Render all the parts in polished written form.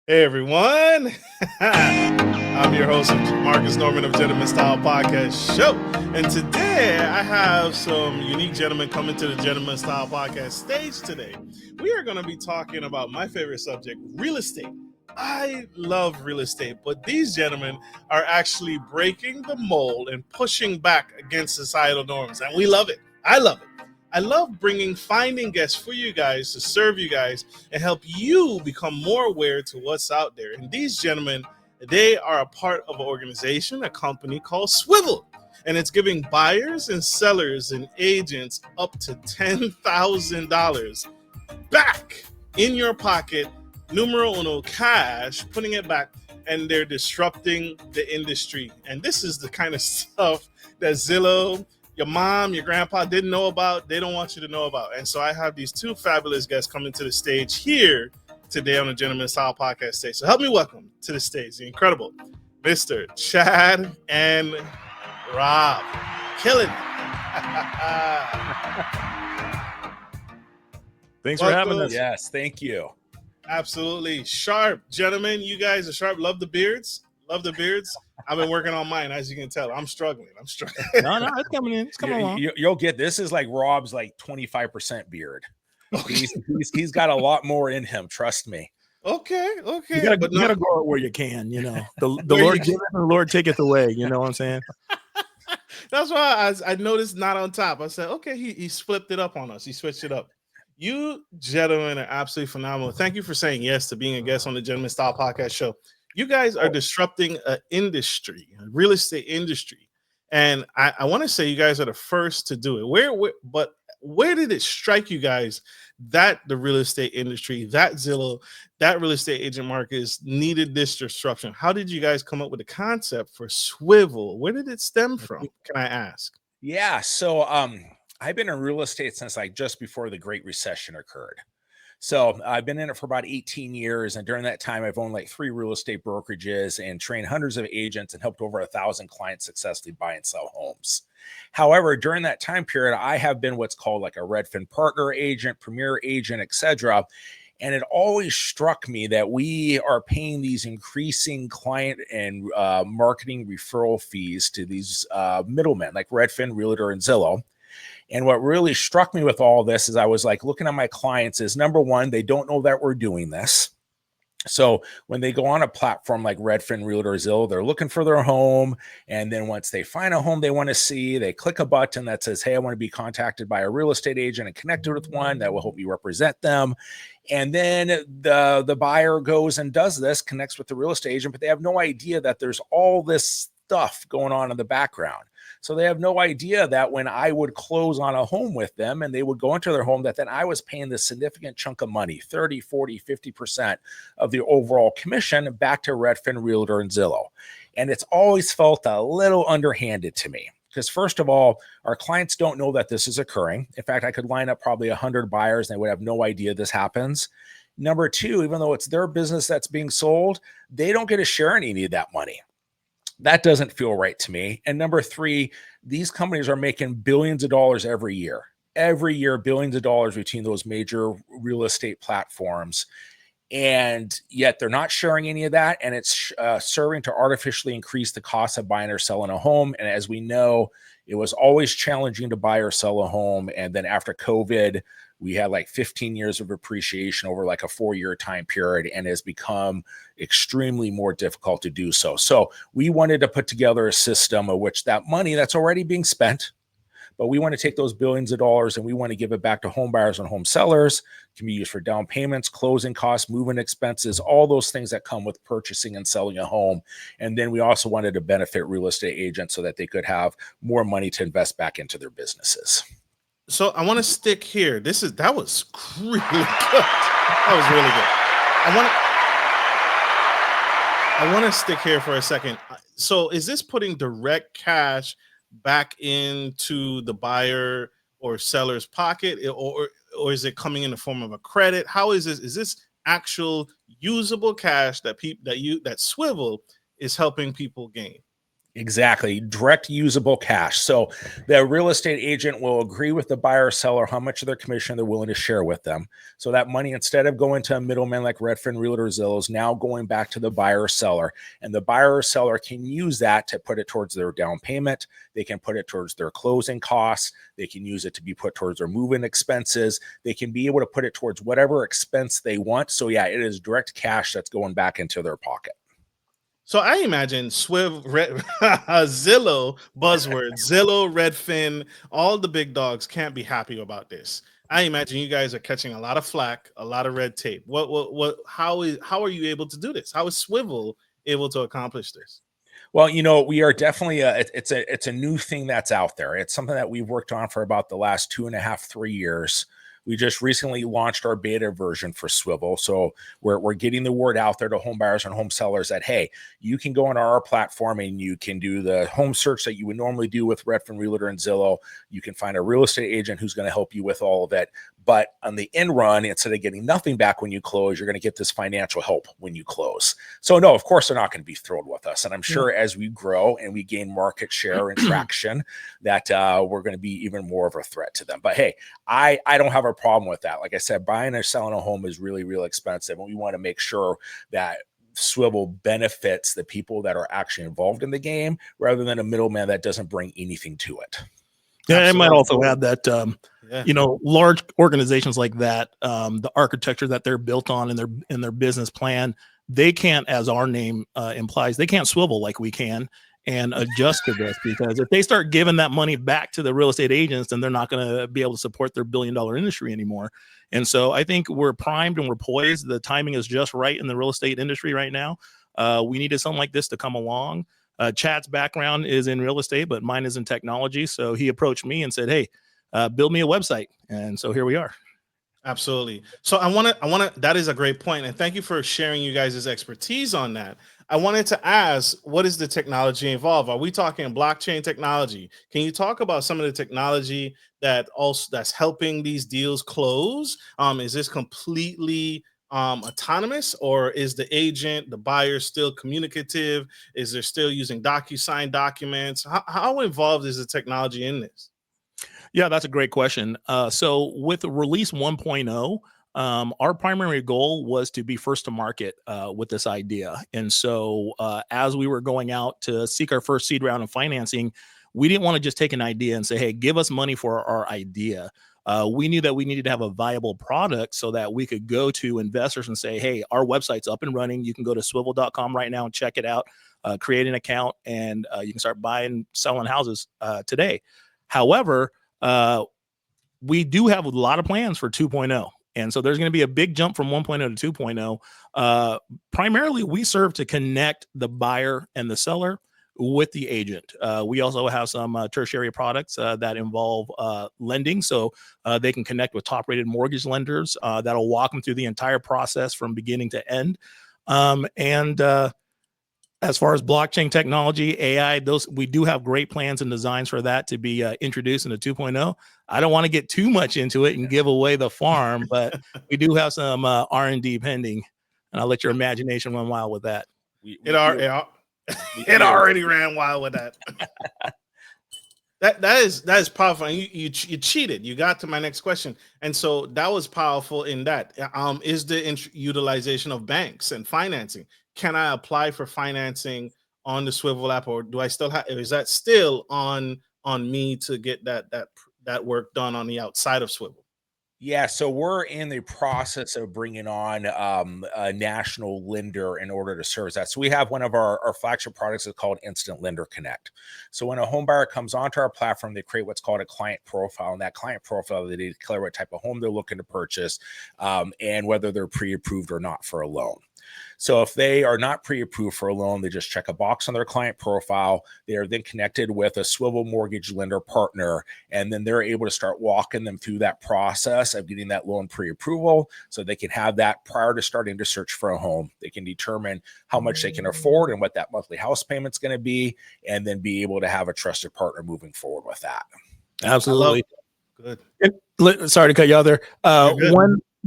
Hey everyone, I'm your host Marcus Norman of Gentleman Style Podcast Show, and today I have some unique gentlemen coming to the Gentleman Style Podcast stage today. We are going to be talking about my favorite subject, real estate. I love real estate, but these gentlemen are actually breaking the mold and pushing back against societal norms, and we love it. I love it. I love finding guests for you guys to serve you guys and help you become more aware to what's out there. And these gentlemen, they are a part of an organization, a company called Swyvvl. And it's giving buyers and sellers and agents up to $10,000 back in your pocket, numero uno cash, putting it back, and they're disrupting the industry. And this is the kind of stuff that Zillow, your mom, your grandpa didn't know about, they don't want you to know about. And so I have these two fabulous guests coming to the stage here today on the Gentleman Style Podcast stage. So help me welcome to the stage the incredible Mr. Chad and Rob. Killing it. Thanks for having us. Yes, thank you. Absolutely. Sharp. Gentlemen, you guys are sharp. Love the beards. I've been working on mine, as you can tell. I'm struggling. No, it's coming in. It's coming along. You'll get this is like Rob's like 25% beard. Okay. He's got a lot more in him. Trust me. Okay. You gotta grow it where you can. You know, the Lord giveth and the Lord taketh away. You know what I'm saying? That's why I noticed not on top. I said, okay, he flipped it up on us. He switched it up. You gentlemen are absolutely phenomenal. Thank you for saying yes to being a guest on the Gentleman Style Podcast Show. You guys are disrupting an industry, a real estate industry. And I want to say you guys are the first to do it. Where did it strike you guys that the real estate industry, that Zillow, that real estate agent market needed this disruption? How did you guys come up with the concept for Swyvvl? Where did it stem from? Can I ask? Yeah. So I've been in real estate since like just before the Great Recession occurred. So I've been in it for about 18 years. And during that time, I've owned like 3 real estate brokerages and trained hundreds of agents and helped over 1,000 clients successfully buy and sell homes. However, during that time period, I have been what's called like a Redfin partner agent, premier agent, etc. And it always struck me that we are paying these increasing client and marketing referral fees to these middlemen like Redfin, Realtor, and Zillow. And what really struck me with all this is I was like looking at my clients is number one, they don't know that we're doing this. So when they go on a platform like Redfin, Realtor, Zillow, they're looking for their home. And then once they find a home they want to see, they click a button that says, hey, I want to be contacted by a real estate agent and connected with one that will help you represent them. And then the buyer goes and does this, connects with the real estate agent, but they have no idea that there's all this stuff going on in the background. So they have no idea that when I would close on a home with them and they would go into their home, that then I was paying this significant chunk of money, 30, 40, 50% of the overall commission back to Redfin, Realtor, and Zillow. And it's always felt a little underhanded to me. Because first of all, our clients don't know that this is occurring. In fact, I could line up probably 100 buyers and they would have no idea this happens. Number two, even though it's their business that's being sold, they don't get to share any of that money. That doesn't feel right to me. And number three, these companies are making billions of dollars every year, billions of dollars between those major real estate platforms. And yet they're not sharing any of that. And it's serving to artificially increase the cost of buying or selling a home. And as we know, it was always challenging to buy or sell a home. And then after COVID, we had like 15 years of appreciation over like a 4-year time period, and has become extremely more difficult to do so. So we wanted to put together a system of which that money that's already being spent, but we want to take those billions of dollars and we want to give it back to home buyers and home sellers. It can be used for down payments, closing costs, moving expenses, all those things that come with purchasing and selling a home. And then we also wanted to benefit real estate agents so that they could have more money to invest back into their businesses. So I want to stick here. That was really good. That was really good. I want to stick here for a second. So is this putting direct cash back into the buyer or seller's pocket, or is it coming in the form of a credit? How is this? Is this actual usable cash that Swyvvl is helping people gain? Exactly. Direct usable cash. So the real estate agent will agree with the buyer or seller how much of their commission they're willing to share with them. So that money, instead of going to a middleman like Redfin, Realtor, Zillow, is now going back to the buyer or seller. And the buyer or seller can use that to put it towards their down payment. They can put it towards their closing costs. They can use it to be put towards their move-in expenses. They can be able to put it towards whatever expense they want. So yeah, it is direct cash that's going back into their pocket. So I imagine Zillow, buzzword, Zillow, Redfin, all the big dogs can't be happy about this. I imagine you guys are catching a lot of flack, a lot of red tape. How are you able to do this? How is Swyvvl able to accomplish this? Well, we are definitely it's a new thing that's out there. It's something that we've worked on for about the last 2.5, 3 years. We just recently launched our beta version for Swyvvl. So we're getting the word out there to home buyers and home sellers that, hey, you can go on our platform and you can do the home search that you would normally do with Redfin, Realtor, and Zillow. You can find a real estate agent who's going to help you with all of it. But on the end run, instead of getting nothing back when you close, you're going to get this financial help when you close. So no, of course, they're not going to be thrilled with us. And I'm sure as we grow and we gain market share and traction, that we're going to be even more of a threat to them. But hey, I don't have a problem with that. Like I said, buying or selling a home is really, really expensive. And we want to make sure that Swyvvl benefits the people that are actually involved in the game rather than a middleman that doesn't bring anything to it. Yeah, I might also add that, large organizations like that, the architecture that they're built on in their business plan, they can't, as our name implies, they can't swivel like we can and adjust to this, because if they start giving that money back to the real estate agents, then they're not going to be able to support their billion-dollar industry anymore. And so I think we're primed and we're poised. The timing is just right in the real estate industry right now. We needed something like this to come along. Chad's background is in real estate, but mine is in technology. So he approached me and said, hey, build me a website. And so here we are. Absolutely. So I want to, that is a great point. And thank you for sharing you guys' expertise on that. I wanted to ask, what is the technology involved? Are we talking blockchain technology? Can you talk about some of the technology that's helping these deals close? Is this completely autonomous, or is the agent, the buyer, still communicative? Is there still using DocuSign documents? How involved is the technology in this? Yeah, that's a great question. So with release 1.0, our primary goal was to be first to market with this idea. And so as we were going out to seek our first seed round of financing, we didn't want to just take an idea and say, hey, give us money for our idea. We knew that we needed to have a viable product so that we could go to investors and say, hey, our website's up and running. You can go to swyvvl.com right now and check it out, create an account, and you can start buying, selling houses today. However, we do have a lot of plans for 2.0. And so there's going to be a big jump from 1.0 to 2.0. Primarily, we serve to connect the buyer and the seller with the agent. We also have some tertiary products that involve lending. So they can connect with top-rated mortgage lenders that'll walk them through the entire process from beginning to end. As far as blockchain technology, AI, we do have great plans and designs for that to be introduced into 2.0. I don't want to get too much into it and give away the farm, but we do have some R&D pending, and I'll let your imagination run wild with that. It already ran wild with that. That is powerful. And you cheated. You got to my next question, and so that was powerful in that. Is the utilization of banks and financing? Can I apply for financing on the Swyvvl app, or do I still have? Is that still on me to get that work done on the outside of Swyvvl? Yeah, so we're in the process of bringing on a national lender in order to service that. So we have one of our flagship products is called Instant Lender Connect. So when a home buyer comes onto our platform, they create what's called a client profile. And that client profile, they declare what type of home they're looking to purchase and whether they're pre-approved or not for a loan. So if they are not pre-approved for a loan, they just check a box on their client profile. They are then connected with a Swyvvl mortgage lender partner, and then they're able to start walking them through that process of getting that loan pre-approval so they can have that prior to starting to search for a home. They can determine how much they can afford and what that monthly house payment's going to be, and then be able to have a trusted partner moving forward with that. Absolutely. Good. Sorry to cut you out there.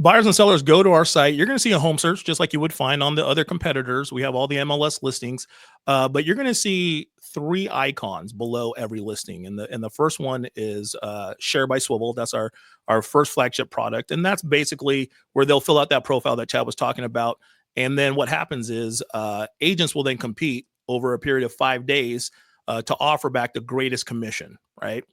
Buyers and sellers go to our site. You're going to see a home search just like you would find on the other competitors. We have all the MLS listings, but you're going to see 3 icons below every listing. And the first one is Share by Swyvvl. That's our first flagship product, and that's basically where they'll fill out that profile that Chad was talking about. And then what happens is agents will then compete over a period of 5 days to offer back the greatest commission, right?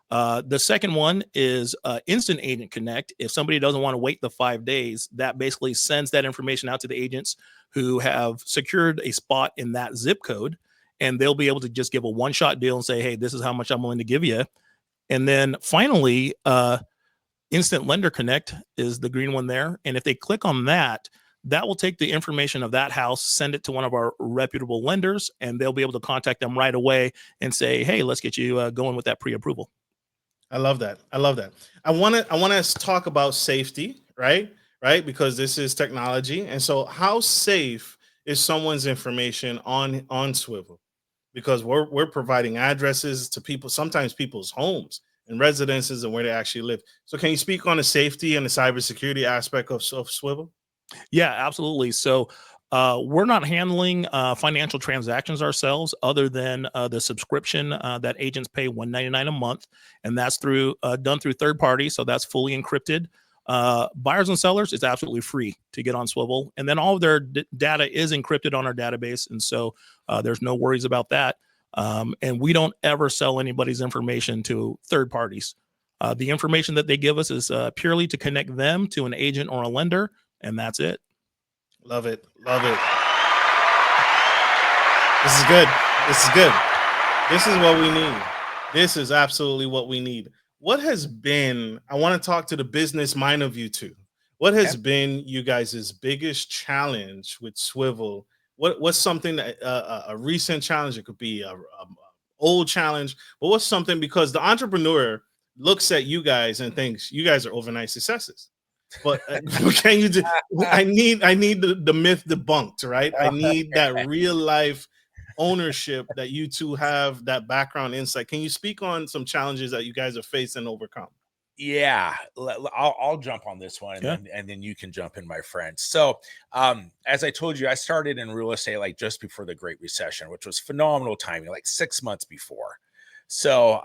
The second one is Instant Agent Connect. If somebody doesn't want to wait the 5 days, that basically sends that information out to the agents who have secured a spot in that zip code, and they'll be able to just give a one-shot deal and say, hey, this is how much I'm willing to give you. And then finally, Instant Lender Connect is the green one there. And if they click on that, that will take the information of that house, send it to one of our reputable lenders, and they'll be able to contact them right away and say, hey, let's get you going with that pre-approval. I love that. I love that. I want to talk about safety, right? Right, because this is technology, and so how safe is someone's information on Swyvvl? Because we're providing addresses to people, sometimes people's homes and residences, and where they actually live. So, can you speak on the safety and the cybersecurity aspect of Swyvvl? Yeah, absolutely. So we're not handling financial transactions ourselves, other than the subscription that agents pay $199 a month, and that's done through third parties. So that's fully encrypted. Buyers and sellers, it's absolutely free to get on Swyvvl, and then all of their data is encrypted on our database, and so there's no worries about that. And we don't ever sell anybody's information to third parties. The information that they give us is purely to connect them to an agent or a lender, and that's it. Love it. Love it. This is good. This is good. This is what we need. This is absolutely what we need. What has been, I want to talk to the business mind of you two. What has been you guys' biggest challenge with Swyvvl? What's something that a recent challenge? It could be a old challenge, but what's something, because the entrepreneur looks at you guys and thinks you guys are overnight successes. But can you do? I need the myth debunked, right? I need that real life ownership that you two have, that background insight. Can you speak on some challenges that you guys have faced and overcome? Yeah, I'll jump on this one, and then you can jump in, my friend. So, as I told you, I started in real estate like just before the Great Recession, which was phenomenal timing, like 6 months before. So,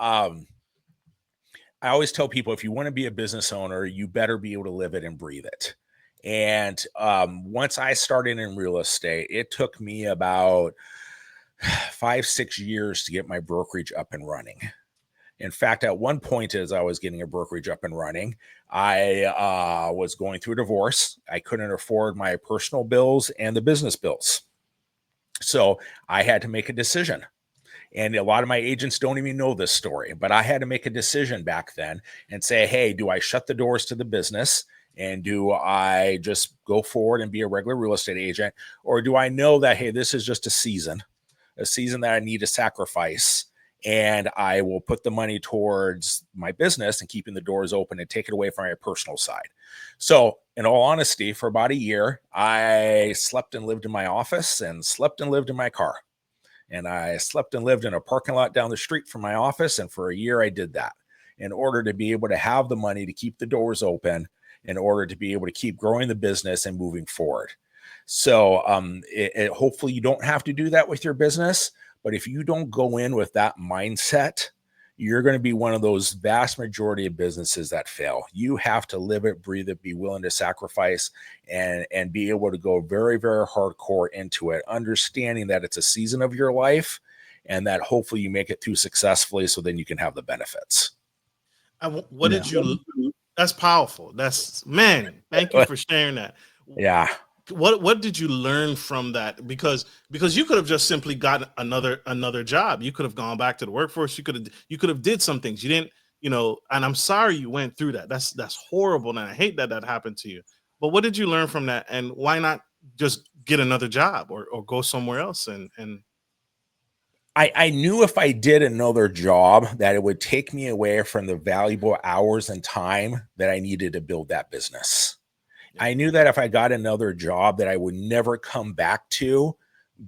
I always tell people, if you want to be a business owner, you better be able to live it and breathe it. And once I started in real estate, it took me about 5-6 years to get my brokerage up and running. In fact, at one point, as I was getting a brokerage up and running, I was going through a divorce. I couldn't afford my personal bills and the business bills. So I had to make a decision. And a lot of my agents don't even know this story, but I had to make a decision back then and say, hey, do I shut the doors to the business? And do I just go forward and be a regular real estate agent? Or do I know that, hey, this is just a season that I need to sacrifice, and I will put the money towards my business and keeping the doors open and take it away from my personal side? So in all honesty, for about a year, I slept and lived in my office and slept and lived in my car. And I slept and lived in a parking lot down the street from my office. And for a year, I did that in order to be able to have the money to keep the doors open, in order to be able to keep growing the business and moving forward. So hopefully you don't have to do that with your business. But if you don't go in with that mindset, you're going to be one of those vast majority of businesses that fail. You have to live it, breathe it, be willing to sacrifice, and be able to go very, very hardcore into it, understanding that it's a season of your life and that hopefully you make it through successfully, so then you can have the benefits. What did you, that's powerful. Man, thank you for sharing that. Yeah. What did you learn from that? Because you could have just simply got another job. You could have gone back to the workforce. You could have did some things. You didn't, and I'm sorry you went through that. That's horrible. And I hate that happened to you. But what did you learn from that? And why not just get another job or go somewhere else? And I knew if I did another job that it would take me away from the valuable hours and time that I needed to build that business. I knew that if I got another job that I would never come back to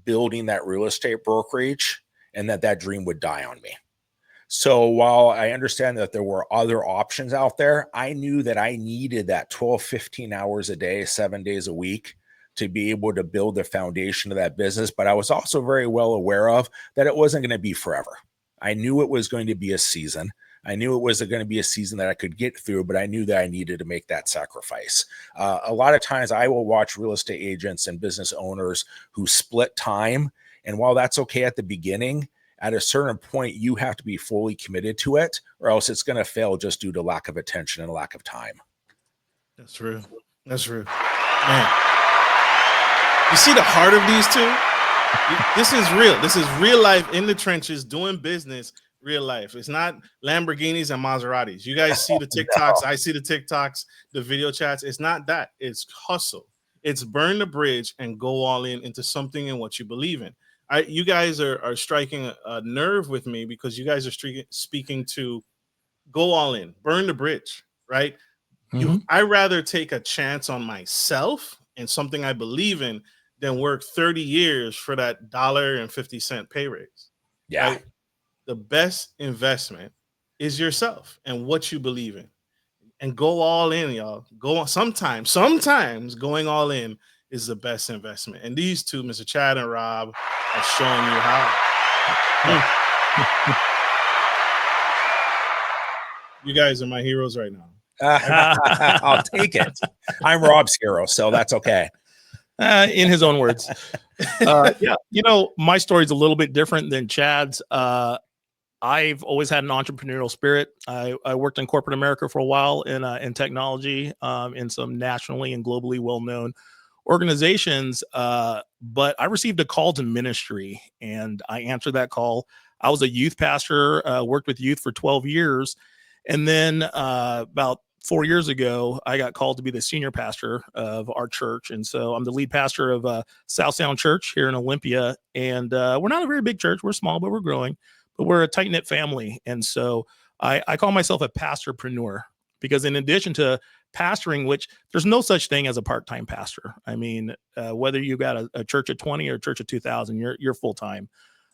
building that real estate brokerage, and that dream would die on me. So while I understand that there were other options out there, I knew that I needed that 12, 15 hours a day, 7 days a week to be able to build the foundation of that business. But I was also very well aware of that it wasn't going to be forever. I knew it was going to be a season. I knew it was going to be a season that I could get through, but I knew that I needed to make that sacrifice. A lot of times I will watch real estate agents and business owners who split time. And while that's okay at the beginning, at a certain point, you have to be fully committed to it, or else it's going to fail just due to lack of attention and lack of time. That's true. That's true. Man, you see the heart of these two? This is real. This is real life in the trenches, doing business, real life. It's not Lamborghinis and Maseratis. You guys see the TikToks. I see the TikToks, the video chats. It's not that. It's hustle. It's burn the bridge and go all in into something in what you believe in. You guys are striking a nerve with me because you guys are speaking to go all in, burn the bridge, right? I rather take a chance on myself and something I believe in than work 30 years for that $1.50 pay raise. Yeah. Right? The best investment is yourself and what you believe in. And go all in, y'all. Go on. Sometimes going all in is the best investment. And these two, Mr. Chad and Rob, are showing you how. You guys are my heroes right now. I'll take it. I'm Rob's hero, so that's okay. In his own words. Yeah, you know, my story is a little bit different than Chad's. I've always had an entrepreneurial spirit. I worked in corporate America for a while in technology, in some nationally and globally well-known organizations. But I received a call to ministry, and I answered that call. I was a youth pastor, worked with youth for 12 years. And then about 4 years ago, I got called to be the senior pastor of our church. And so I'm the lead pastor of South Sound Church here in Olympia. And we're not a very big church. We're small, but we're growing. But we're a tight-knit family. And so I call myself a pastorpreneur because in addition to pastoring, which there's no such thing as a part-time pastor. I mean, whether you got a church of 20 or a church of 2,000, you're full-time.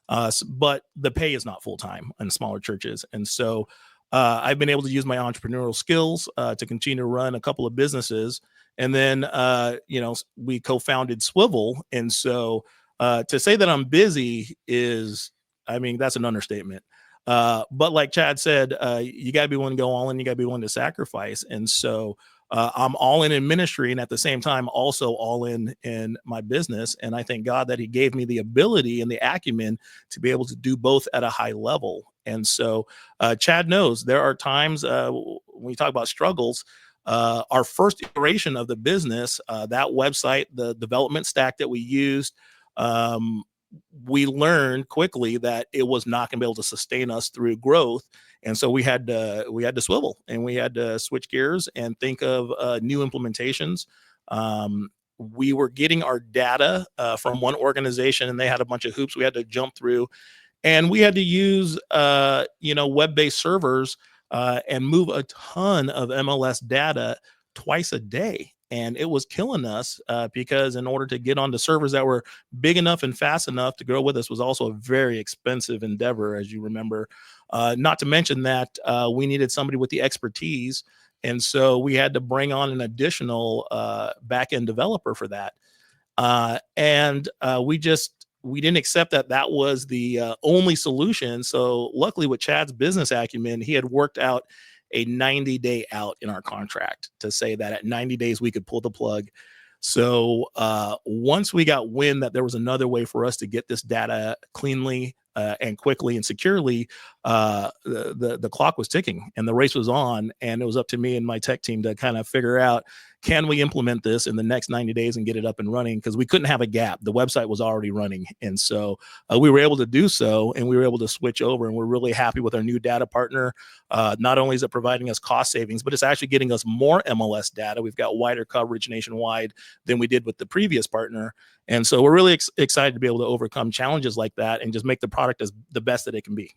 But the pay is not full-time in smaller churches. And so I've been able to use my entrepreneurial skills to continue to run a couple of businesses. And then, you know, we co-founded Swyvvl. And so to say that I'm busy is, I mean, that's an understatement. But like Chad said, you got to be willing to go all in. You got to be willing to sacrifice. And so I'm all in ministry, and at the same time, also all in my business. And I thank God that he gave me the ability and the acumen to be able to do both at a high level. And so Chad knows there are times when we talk about struggles, our first iteration of the business, that website, the development stack that we used, we learned quickly that it was not going to be able to sustain us through growth. And so we had to Swyvvl, and we had to switch gears and think of new implementations. We were getting our data from one organization, and they had a bunch of hoops we had to jump through. And we had to use, web-based servers and move a ton of MLS data twice a day. And it was killing us because in order to get onto servers that were big enough and fast enough to grow with us was also a very expensive endeavor, as you remember. Not to mention that we needed somebody with the expertise. And so we had to bring on an additional back-end developer for that. We didn't accept that was the only solution. So luckily with Chad's business acumen, he had worked out a 90-day out in our contract to say that at 90 days we could pull the plug. So once we got wind that there was another way for us to get this data cleanly and quickly and securely, the clock was ticking and the race was on, and it was up to me and my tech team to kind of figure out, can we implement this in the next 90 days and get it up and running? Because we couldn't have a gap. The website was already running. And so we were able to do so, and we were able to switch over, and we're really happy with our new data partner. Not only is it providing us cost savings, but it's actually getting us more MLS data. We've got wider coverage nationwide than we did with the previous partner. And so we're really excited to be able to overcome challenges like that and just make the product as the best that it can be.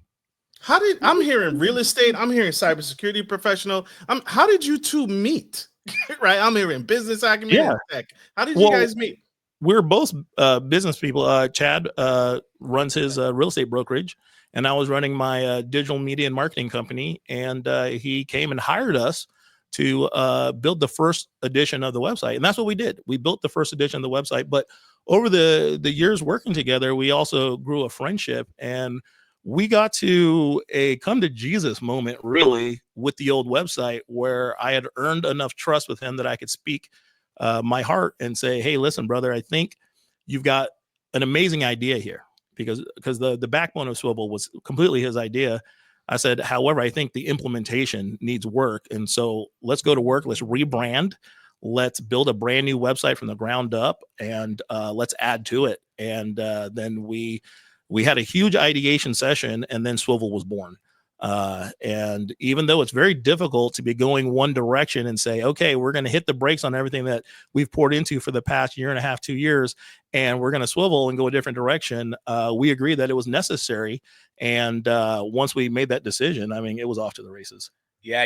I'm hearing real estate, I'm hearing cybersecurity professional. How did you two meet? Right, I'm hearing business acumen. Yeah. Tech. How did you guys meet? we're both business people. Chad runs his real estate brokerage, and I was running my digital media and marketing company. And he came and hired us to build the first edition of the website, and that's what we did. We built the first edition of the website. But over the years working together, we also grew a friendship, and we got to a come to Jesus moment, really, with the old website, where I had earned enough trust with him that I could speak my heart and say, "Hey, listen, brother, I think you've got an amazing idea here," because the backbone of Swyvvl was completely his idea. I said, however, I think the implementation needs work, and so let's go to work. Let's rebrand. Let's build a brand new website from the ground up, and let's add to it. And then we had a huge ideation session, and then Swyvvl was born. And even though it's very difficult to be going one direction and say, okay, we're going to hit the brakes on everything that we've poured into for the past year and a half, 2 years, and we're going to swivel and go a different direction, we agreed that it was necessary. And once we made that decision, I mean, it was off to the races. Yeah,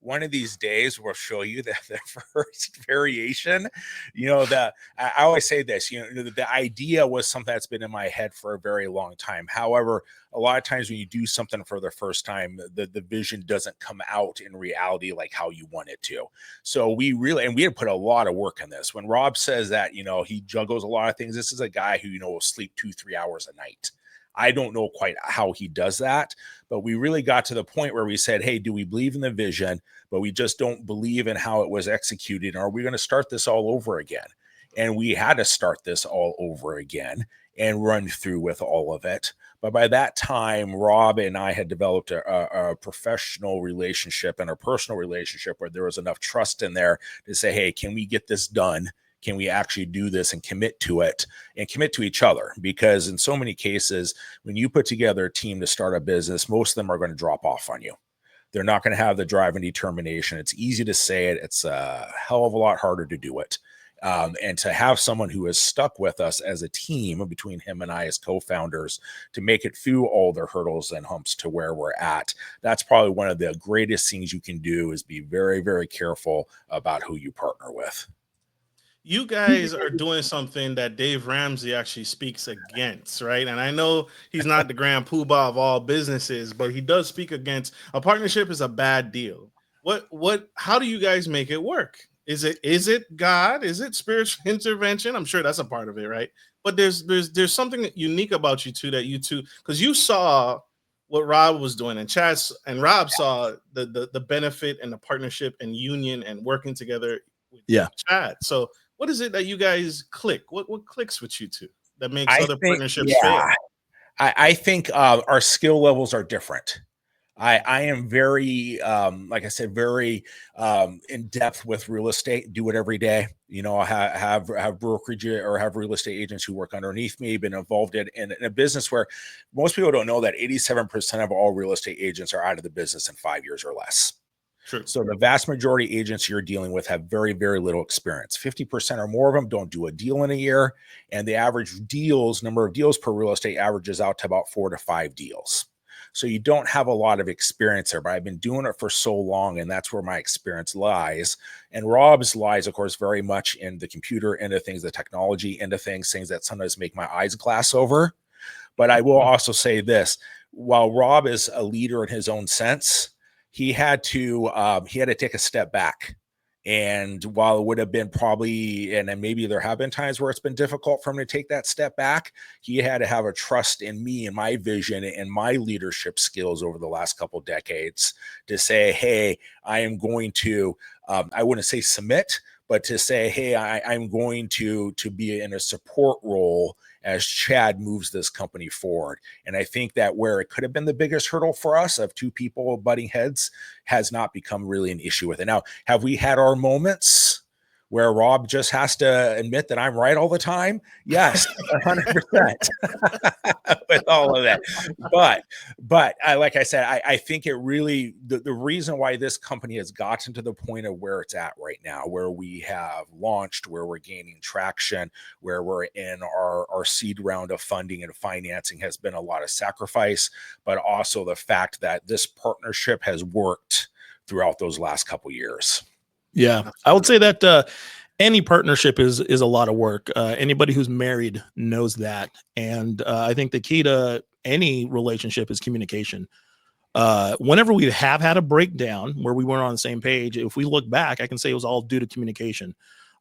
one of these days we'll show you the first variation. I always say this, the idea was something that's been in my head for a very long time. However, a lot of times when you do something for the first time, the vision doesn't come out in reality like how you want it to. So we had put a lot of work in this. When Rob says that, he juggles a lot of things, this is a guy who, will sleep 2-3 hours a night. I don't know quite how he does that, but we really got to the point where we said, hey, do we believe in the vision, but we just don't believe in how it was executed? Or are we going to start this all over again? And we had to start this all over again and run through with all of it. But by that time, Rob and I had developed a professional relationship and a personal relationship where there was enough trust in there to say, hey, can we get this done? Can we actually do this and commit to it and commit to each other? Because in so many cases, when you put together a team to start a business, most of them are going to drop off on you. They're not going to have the drive and determination. It's easy to say it. It's a hell of a lot harder to do it. And to have someone who has stuck with us as a team between him and I as co-founders to make it through all the hurdles and humps to where we're at, that's probably one of the greatest things you can do, is be very, very careful about who you partner with. You guys are doing something that Dave Ramsey actually speaks against, right? And I know he's not the grand poobah of all businesses, but he does speak against a partnership is a bad deal. How do you guys make it work? Is it God? Is it spiritual intervention? I'm sure that's a part of it, right? But there's something unique about you two, because you saw what Rob was doing, and Chad and Rob saw the benefit and the partnership and union and working together with Chad. So what is it that you guys click? What clicks with you two that makes other partnerships fail? I think our skill levels are different. I am very, like I said, very in depth with real estate. Do it every day. I have brokerage or have real estate agents who work underneath me. Been involved in a business where most people don't know that 87% of all real estate agents are out of the business in 5 years or less. True. So the vast majority of agents you're dealing with have very, very little experience. 50% or more of them don't do a deal in a year. And the average number of deals per real estate averages out to about 4 to 5 deals. So you don't have a lot of experience there, but I've been doing it for so long, and that's where my experience lies. And Rob's lies, of course, very much in the computer end of things, the technology end of things that sometimes make my eyes glass over. But I will also say this, while Rob is a leader in his own sense, he had to take a step back. And while it would have been probably, and then maybe there have been times where it's been difficult for him to take that step back, he had to have a trust in me and my vision and my leadership skills over the last couple of decades to say, hey, I am going to, I wouldn't say submit, but to say, hey, I'm going to be in a support role as Chad moves this company forward. And I think that where it could have been the biggest hurdle for us of two people butting heads has not become really an issue with it. Now, have we had our moments where Rob just has to admit that I'm right all the time? Yes, 100% with all of that. But like I said, I think it really, the reason why this company has gotten to the point of where it's at right now, where we have launched, where we're gaining traction, where we're in our seed round of funding and financing, has been a lot of sacrifice, but also the fact that this partnership has worked throughout those last couple years. Yeah, I would say that Any partnership is a lot of work. Anybody who's married knows that, and I think the key to any relationship is communication. Whenever we have had a breakdown where we weren't on the same page, if we look back, I can say it was all due to communication.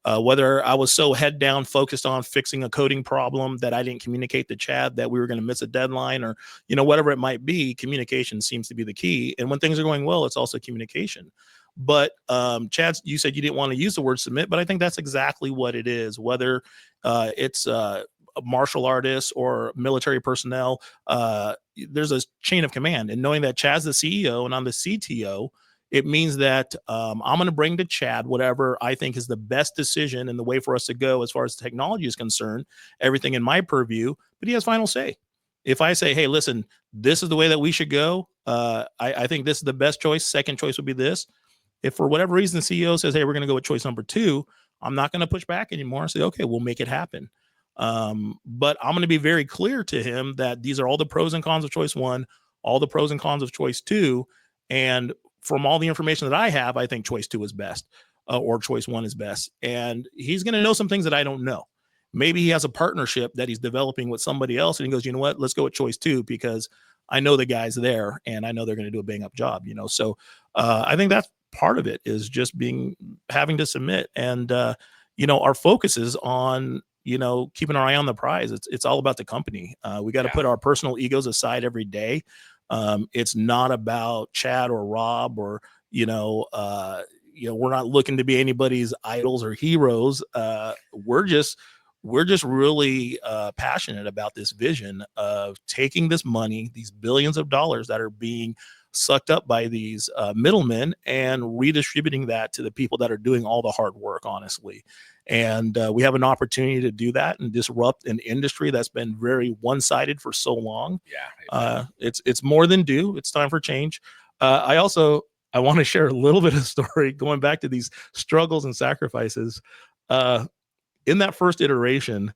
Whether I was so head down focused on fixing a coding problem that I didn't communicate to Chad that we were going to miss a deadline, or whatever it might be, communication seems to be the key. And when things are going well, it's also communication. But Chad, you said you didn't want to use the word submit, but I think that's exactly what it is. Whether it's martial artists or military personnel, there's a chain of command, and knowing that Chad's the CEO and I'm the CTO, it means that I'm going to bring to Chad whatever I think is the best decision and the way for us to go as far as technology is concerned, everything in my purview, but he has final say. If I say, hey, listen, this is the way that we should go, I think this is the best choice. Second choice would be this. If for whatever reason the CEO says, hey, we're going to go with choice number 2, I'm not going to push back anymore and say, okay, we'll make it happen. But I'm going to be very clear to him that these are all the pros and cons of choice 1, all the pros and cons of choice 2. And from all the information that I have, I think choice 2 is best, or choice 1 is best. And he's going to know some things that I don't know. Maybe he has a partnership that he's developing with somebody else, and he goes, you know what, let's go with choice 2 because I know the guys there and I know they're going to do a bang up job, So I think that's part of it, is just having to submit. And our focus is on keeping our eye on the prize. It's all about the company. We got to put our personal egos aside every day. It's not about Chad or Rob or we're not looking to be anybody's idols or heroes. We're just really passionate about this vision of taking this money, these billions of dollars that are being sucked up by these middlemen, and redistributing that to the people that are doing all the hard work, honestly. And we have an opportunity to do that and disrupt an industry that's been very one-sided for so long. It's more than due. It's time for change. I want to share a little bit of story going back to these struggles and sacrifices. In that first iteration,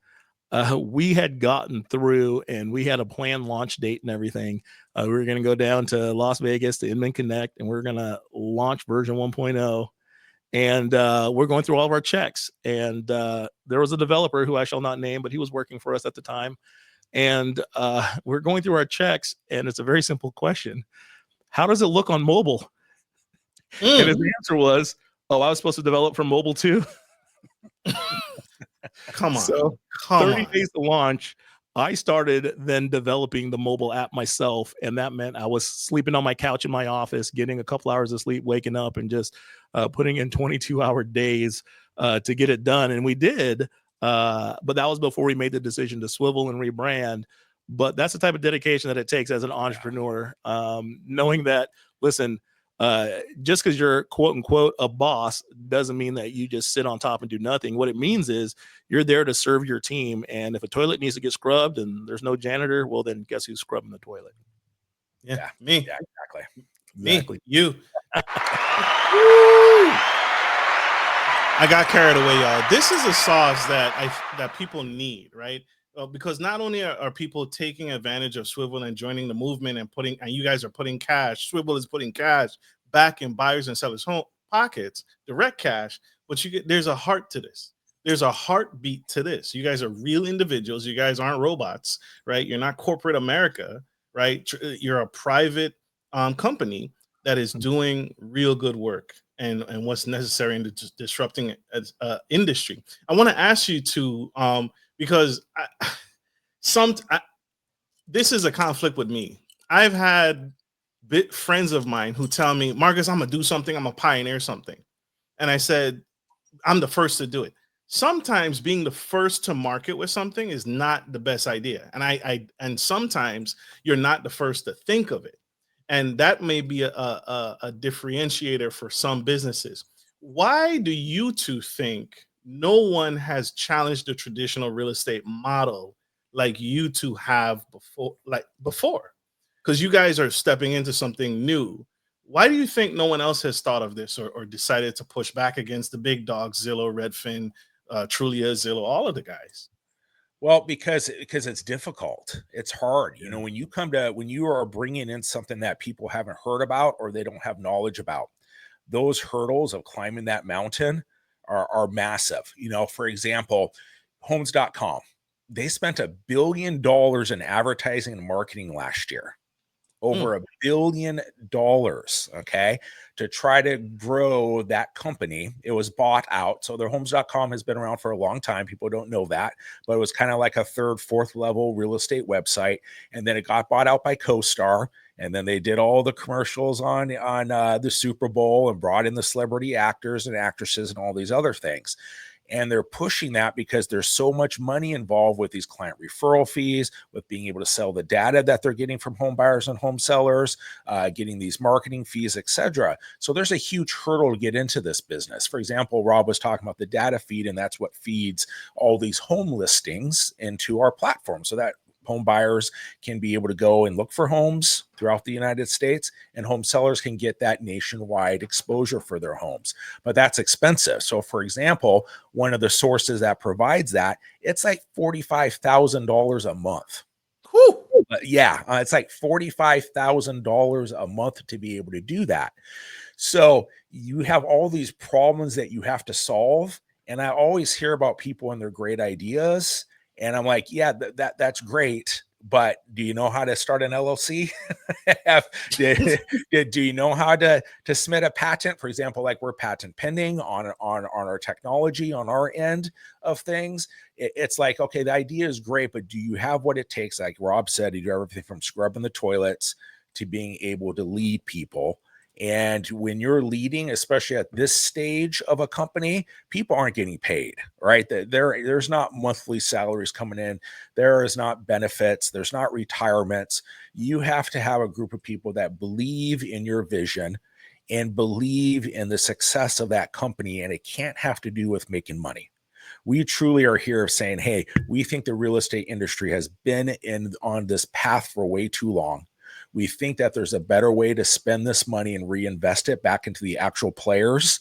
we had gotten through and we had a planned launch date and everything. We were going to go down to Las Vegas to Inman Connect, and we're going to launch version 1.0. And we're going through all of our checks. And there was a developer who I shall not name, but he was working for us at the time. And we're going through our checks, and it's a very simple question. How does it look on mobile? And his answer was, oh, I was supposed to develop for mobile too. Come on. So 30 days to launch, I started then developing the mobile app myself. And that meant I was sleeping on my couch in my office, getting a couple hours of sleep, waking up, and just putting in 22-hour days to get it done. And we did. But that was before we made the decision to Swyvvl and rebrand. But that's the type of dedication that it takes as an entrepreneur, knowing that, listen, just because you're quote unquote a boss doesn't mean that you just sit on top and do nothing. What it means is you're there to serve your team. And if a toilet needs to get scrubbed and there's no janitor, well, then guess who's scrubbing the toilet? Yeah, me. Yeah, exactly. Me, you. I got carried away, y'all. This is a sauce that people need, right? Because not only are people taking advantage of Swyvvl and joining the movement and you guys are putting cash, Swyvvl is putting cash back in buyers and sellers' home pockets, direct cash, but there's a heart to this. There's a heartbeat to this. You guys are real individuals. You guys aren't robots, right? You're not corporate America, right? You're a private company that is doing real good work and what's necessary in disrupting industry. I want to ask you to because this is a conflict with me. I've had friends of mine who tell me, Marcus, I'm gonna do something, I'm gonna pioneer something. And I said, I'm the first to do it. Sometimes being the first to market with something is not the best idea. And sometimes you're not the first to think of it. And that may be a differentiator for some businesses. Why do you two think no one has challenged the traditional real estate model like you two have before? Because you guys are stepping into something new. Why do you think no one else has thought of this or decided to push back against the big dogs, Zillow, Redfin, Trulia, Zillow, all of the guys? Well, because it's difficult. It's hard. You know, when you are bringing in something that people haven't heard about or they don't have knowledge about, those hurdles of climbing that mountain are massive. For example, homes.com, they spent $1 billion in advertising and marketing last year. Over $1 billion, okay, to try to grow that company. It was bought out. So their homes.com has been around for a long time. People don't know that, but it was kind of like a third, fourth level real estate website. And then it got bought out by CoStar. And then they did all the commercials on the Super Bowl and brought in the celebrity actors and actresses and all these other things. And they're pushing that because there's so much money involved with these client referral fees, with being able to sell the data that they're getting from home buyers and home sellers, getting these marketing fees, etc. So there's a huge hurdle to get into this business. For example, Rob was talking about the data feed, and that's what feeds all these home listings into our platform, so that home buyers can be able to go and look for homes throughout the United States, and home sellers can get that nationwide exposure for their homes. But that's expensive. So for example, one of the sources that provides that, it's like $45,000 a month. Whew. It's like $45,000 a month to be able to do that. So you have all these problems that you have to solve. And I always hear about people and their great ideas. And I'm like, yeah, that's great. But do you know how to start an LLC? Do you know how to submit a patent? For example, like we're patent pending on our technology on our end of things. It's like, okay, the idea is great, but do you have what it takes? Like Rob said, you do everything from scrubbing the toilets to being able to lead people. And when you're leading, especially at this stage of a company, people aren't getting paid, right? There's not monthly salaries coming in. There is not benefits. There's not retirements. You have to have a group of people that believe in your vision and believe in the success of that company. And it can't have to do with making money. We truly are here saying, hey, we think the real estate industry has been on this path for way too long. We think that there's a better way to spend this money and reinvest it back into the actual players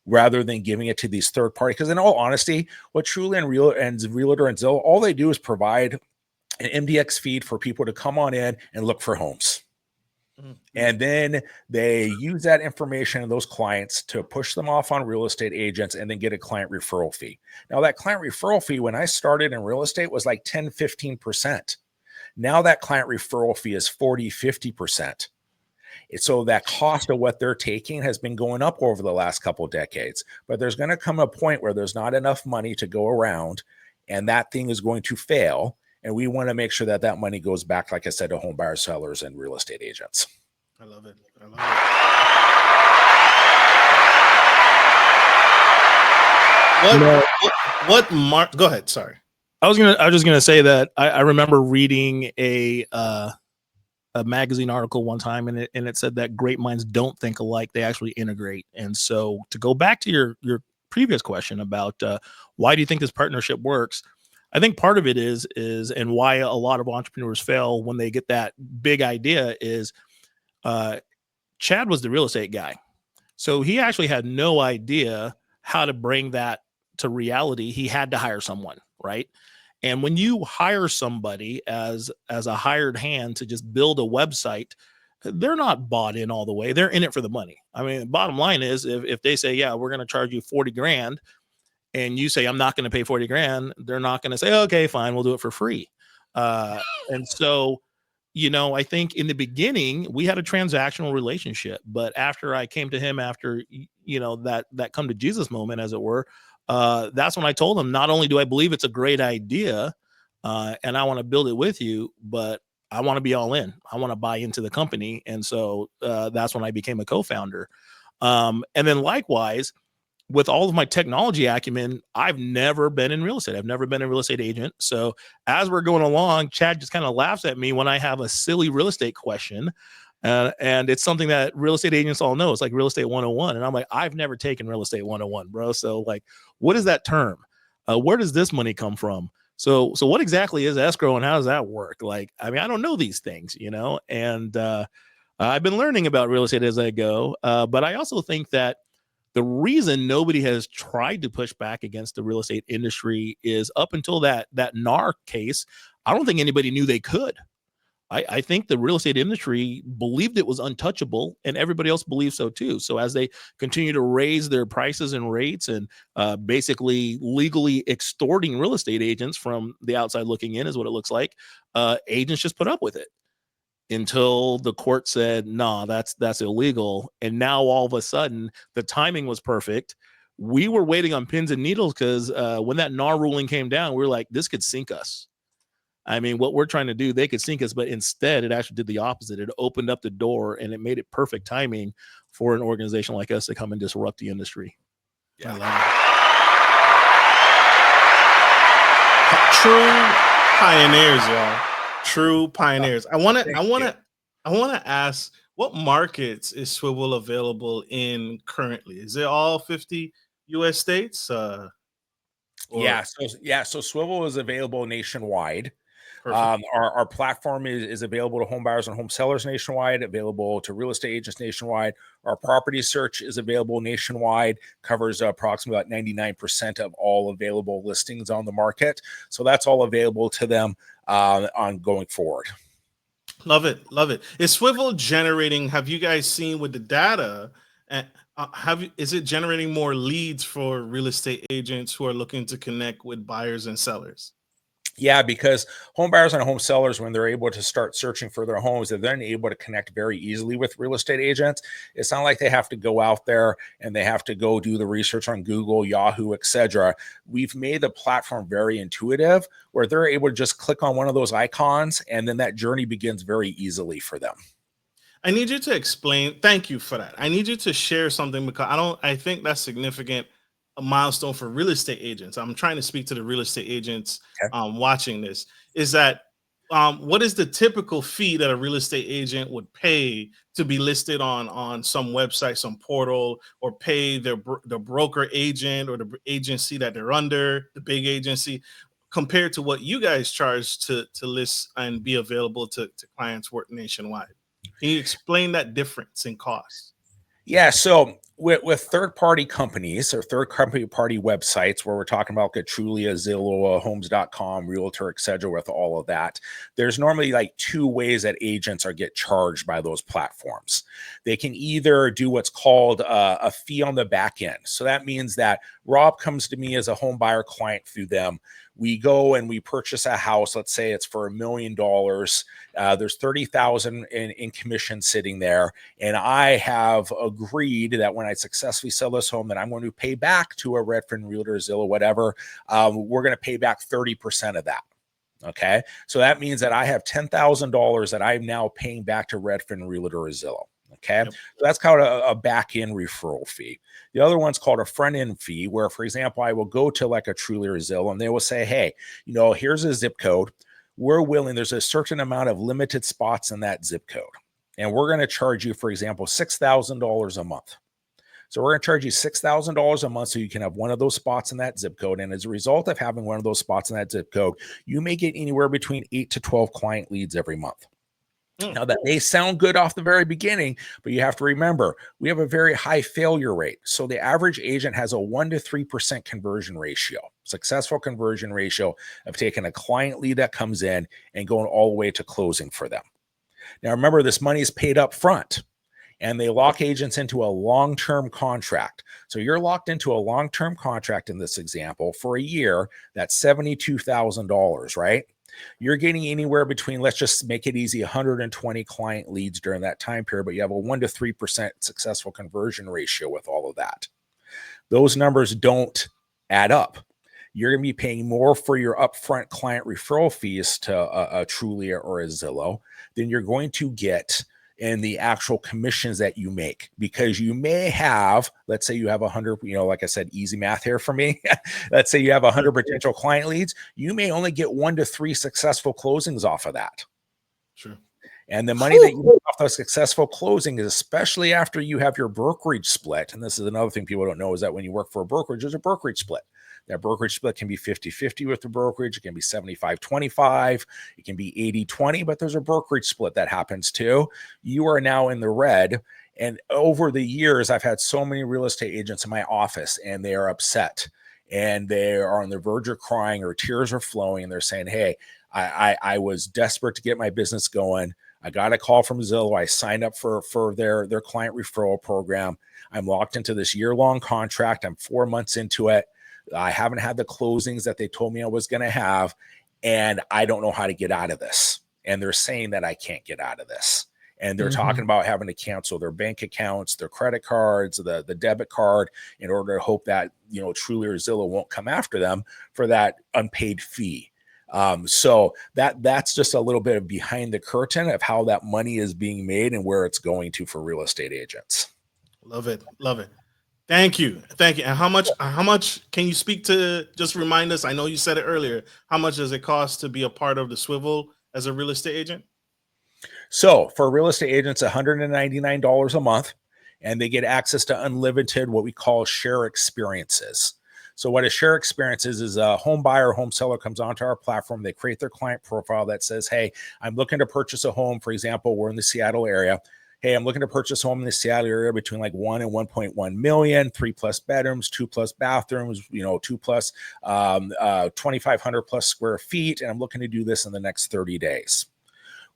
rather than giving it to these third parties. Because in all honesty, what Trulia and Realtor and Zillow, all they do is provide an MDX feed for people to come on in and look for homes. And then they use that information and those clients to push them off on real estate agents and then get a client referral fee. Now that client referral fee, when I started in real estate, was like 10, 15%. Now that client referral fee is 40, 50%. So that cost of what they're taking has been going up over the last couple of decades. But there's going to come a point where there's not enough money to go around, and that thing is going to fail. And we want to make sure that that money goes back, like I said, to home buyers, sellers, and real estate agents. I love it. What Mark? Go ahead. Sorry. I was just gonna say that I remember reading a magazine article one time, and it said that great minds don't think alike; they actually integrate. And so, to go back to your previous question about why do you think this partnership works, I think part of it is and why a lot of entrepreneurs fail when they get that big idea is Chad was the real estate guy, so he actually had no idea how to bring that to reality. He had to hire someone, right? And when you hire somebody as a hired hand to just build a website, they're not bought in all the way. They're in it for the money. I mean, the bottom line is if they say, yeah, we're going to charge you 40 grand and you say, I'm not going to pay 40 grand, they're not going to say, okay, fine, we'll do it for free. And so, I think in the beginning we had a transactional relationship, but after I came to him after, that come to Jesus moment, as it were, that's when I told him, not only do I believe it's a great idea and I want to build it with you, but I want to be all in. I want to buy into the company. And so that's when I became a co-founder. And then likewise, with all of my technology acumen, I've never been in real estate. I've never been a real estate agent. So as we're going along, Chad just kind of laughs at me when I have a silly real estate question. And it's something that real estate agents all know. It's like real estate 101. And I'm like, I've never taken real estate 101, bro. So like, what is that term? Where does this money come from? So what exactly is escrow and how does that work? Like, I mean, I don't know these things, and I've been learning about real estate as I go. But I also think that the reason nobody has tried to push back against the real estate industry is up until that NAR case, I don't think anybody knew they could. I think the real estate industry believed it was untouchable, and everybody else believes so too. So as they continue to raise their prices and rates and basically legally extorting real estate agents from the outside looking in is what it looks like, agents just put up with it until the court said, nah, that's illegal. And now all of a sudden the timing was perfect. We were waiting on pins and needles because when that NAR ruling came down, we were like, this could sink us. I mean, what we're trying to do, they could sink us, but instead it actually did the opposite. It opened up the door and it made it perfect timing for an organization like us to come and disrupt the industry. Yeah. I love it. True pioneers, y'all. True pioneers. I want to ask, what markets is Swyvvl available in currently? Is it all 50 U.S. states? So Swyvvl is available nationwide. Perfect. Our platform is available to home buyers and home sellers nationwide, available to real estate agents nationwide. Our property search is available nationwide, covers approximately about 99% of all available listings on the market. So that's all available to them on going forward. Love it. Love it. Is Swyvvl generating, have you guys seen with the data, is it generating more leads for real estate agents who are looking to connect with buyers and sellers? Yeah, because home buyers and home sellers, when they're able to start searching for their homes, they're then able to connect very easily with real estate agents. It's not like they have to go out there and they have to go do the research on Google, Yahoo, etc. We've made the platform very intuitive, where they're able to just click on one of those icons, and then that journey begins very easily for them. I need you to explain. Thank you for that. I need you to share something, because I think that's significant. A milestone for real estate agents. I'm trying to speak to the real estate agents watching this. Is that what is the typical fee that a real estate agent would pay to be listed on some website, some portal, or pay the broker agent or the agency that they're under, the big agency, compared to what you guys charge to list and be available to clients work nationwide? Can you explain that difference in cost? Yeah, so with third-party companies or third-party websites, where we're talking about Trulia, Zillow, Homes.com, Realtor, etc., with all of that, there's normally like two ways that agents get charged by those platforms. They can either do what's called a fee on the back end. So that means that Rob comes to me as a home buyer client through them. We go and we purchase a house. Let's say it's for $1 million. There's $30,000 in commission sitting there, and I have agreed that when I successfully sell this home, that I'm going to pay back to a Redfin, Realtor, Zillow, whatever. We're going to pay back 30% of that. Okay, so that means that I have $10,000 that I'm now paying back to Redfin, Realtor, or Zillow. Okay, Yep. So that's called a back-end referral fee. The other one's called a front-end fee, where, for example, I will go to like a Trulia or Zillow, and they will say, hey, here's a zip code. There's a certain amount of limited spots in that zip code, and we're going to charge you, for example, $6,000 a month. So we're going to charge you $6,000 a month so you can have one of those spots in that zip code. And as a result of having one of those spots in that zip code, you may get anywhere between 8 to 12 client leads every month. Now, that may sound good off the very beginning, but you have to remember, we have a very high failure rate. So the average agent has a 1 to 3% conversion ratio, successful conversion ratio of taking a client lead that comes in and going all the way to closing for them. Now, remember, this money is paid up front, and they lock agents into a long-term contract. So you're locked into a long-term contract in this example for a year. That's $72,000, right? You're getting anywhere between, let's just make it easy, 120 client leads during that time period, but you have a 1 to 3% successful conversion ratio with all of that. Those numbers don't add up. You're going to be paying more for your upfront client referral fees to a Trulia or a Zillow than you're going to get in the actual commissions that you make, because you may have, let's say you have 100, like I said, easy math here for me. Let's say you have 100 potential client leads. You may only get 1 to 3 successful closings off of that. Sure. And the money that you make off those successful closing is, especially after you have your brokerage split. And this is another thing people don't know, is that when you work for a brokerage, there's a brokerage split. That brokerage split can be 50-50 with the brokerage. It can be 75-25. It can be 80-20, but there's a brokerage split that happens too. You are now in the red. And over the years, I've had so many real estate agents in my office, and they are upset, and they are on the verge of crying, or tears are flowing, and they're saying, hey, I was desperate to get my business going. I got a call from Zillow. I signed up for their client referral program. I'm locked into this year-long contract. I'm 4 months into it. I haven't had the closings that they told me I was going to have, and I don't know how to get out of this. And they're saying that I can't get out of this. And they're talking about having to cancel their bank accounts, their credit cards, the debit card, in order to hope that, Truly or Zillow won't come after them for that unpaid fee. So that's just a little bit of behind the curtain of how that money is being made and where it's going to for real estate agents. Love it. Love it. Thank you. And how much can you speak to, just remind us? I know you said it earlier. How much does it cost to be a part of the Swyvvl as a real estate agent? So for real estate agents, $199 a month, and they get access to unlimited, what we call share experiences. So what a share experience is a home buyer or home seller comes onto our platform. They create their client profile that says, hey, I'm looking to purchase a home. For example, we're in the Seattle area. Hey, I'm looking to purchase a home in the Seattle area between like 1 and 1.1 million, 3+ bedrooms, 2+ bathrooms, 2+ 2,500 plus square feet. And I'm looking to do this in the next 30 days.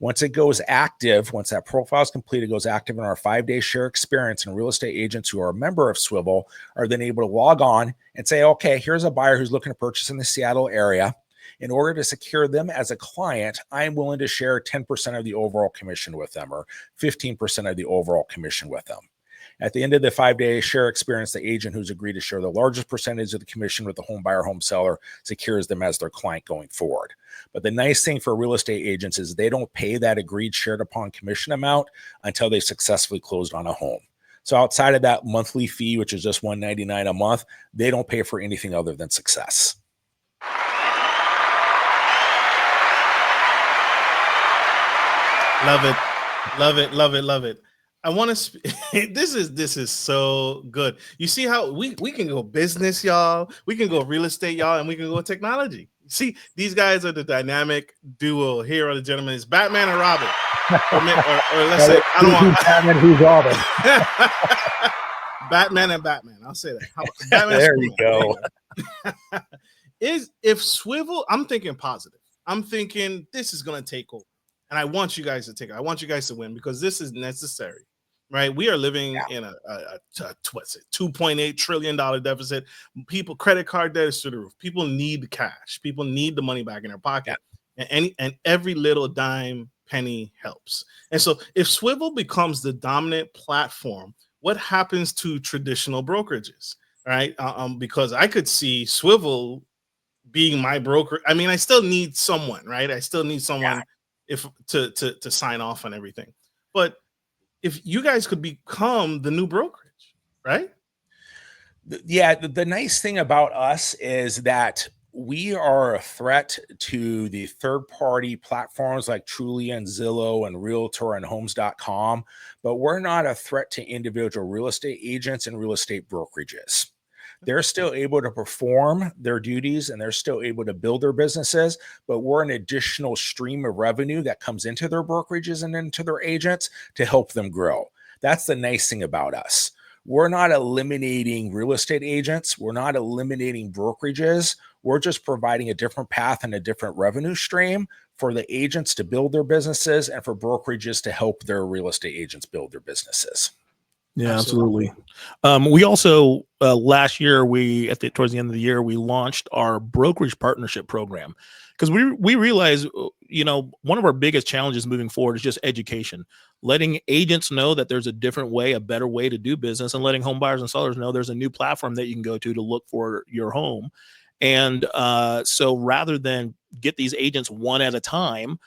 Once it goes active, once that profile is complete, it goes active in our 5-day share experience, and real estate agents who are a member of Swyvvl are then able to log on and say, okay, here's a buyer who's looking to purchase in the Seattle area. In order to secure them as a client, I'm willing to share 10% of the overall commission with them, or 15% of the overall commission with them. At the end of the 5-day share experience, the agent who's agreed to share the largest percentage of the commission with the home buyer, home seller secures them as their client going forward. But the nice thing for real estate agents is they don't pay that agreed shared upon commission amount until they successfully closed on a home. So outside of that monthly fee, which is just $199 a month, they don't pay for anything other than success. Love it. Love it. Love it. Love it. I want to this is so good. You see how we can go business, y'all, we can go real estate, y'all, and we can go technology. See, these guys are the dynamic duo here on the Gentlemen. It's Batman and Robin. or let's say, I don't want Batman, who's Robin. Batman and Batman. I'll say that. Batman there you go. If Swyvvl, I'm thinking positive. I'm thinking this is going to take over. And I want you guys to take it. I want you guys to win, because this is necessary, right? We are living in a what's it, $2.8 trillion deficit. People, credit card debt is through the roof. People need cash. People need the money back in their pocket. And every little dime, penny helps. And so if Swyvvl becomes the dominant platform, what happens to traditional brokerages, right? Because I could see Swyvvl being my broker. I mean, I still need someone, right? I still need someone to sign off on everything. But if you guys could become the new brokerage, right? Yeah. The nice thing about us is that we are a threat to the third-party platforms like Truly and Zillow and Realtor and Homes.com, but we're not a threat to individual real estate agents and real estate brokerages. They're still able to perform their duties and they're still able to build their businesses, but we're an additional stream of revenue that comes into their brokerages and into their agents to help them grow. That's the nice thing about us. We're not eliminating real estate agents. We're not eliminating brokerages. We're just providing a different path and a different revenue stream for the agents to build their businesses and for brokerages to help their real estate agents build their businesses. Yeah, absolutely. We also last year, towards the end of the year, we launched our brokerage partnership program, because we realized, one of our biggest challenges moving forward is just education, letting agents know that there's a different way, a better way to do business, and letting home buyers and sellers know there's a new platform that you can go to look for your home. And so rather than get these agents one at a time,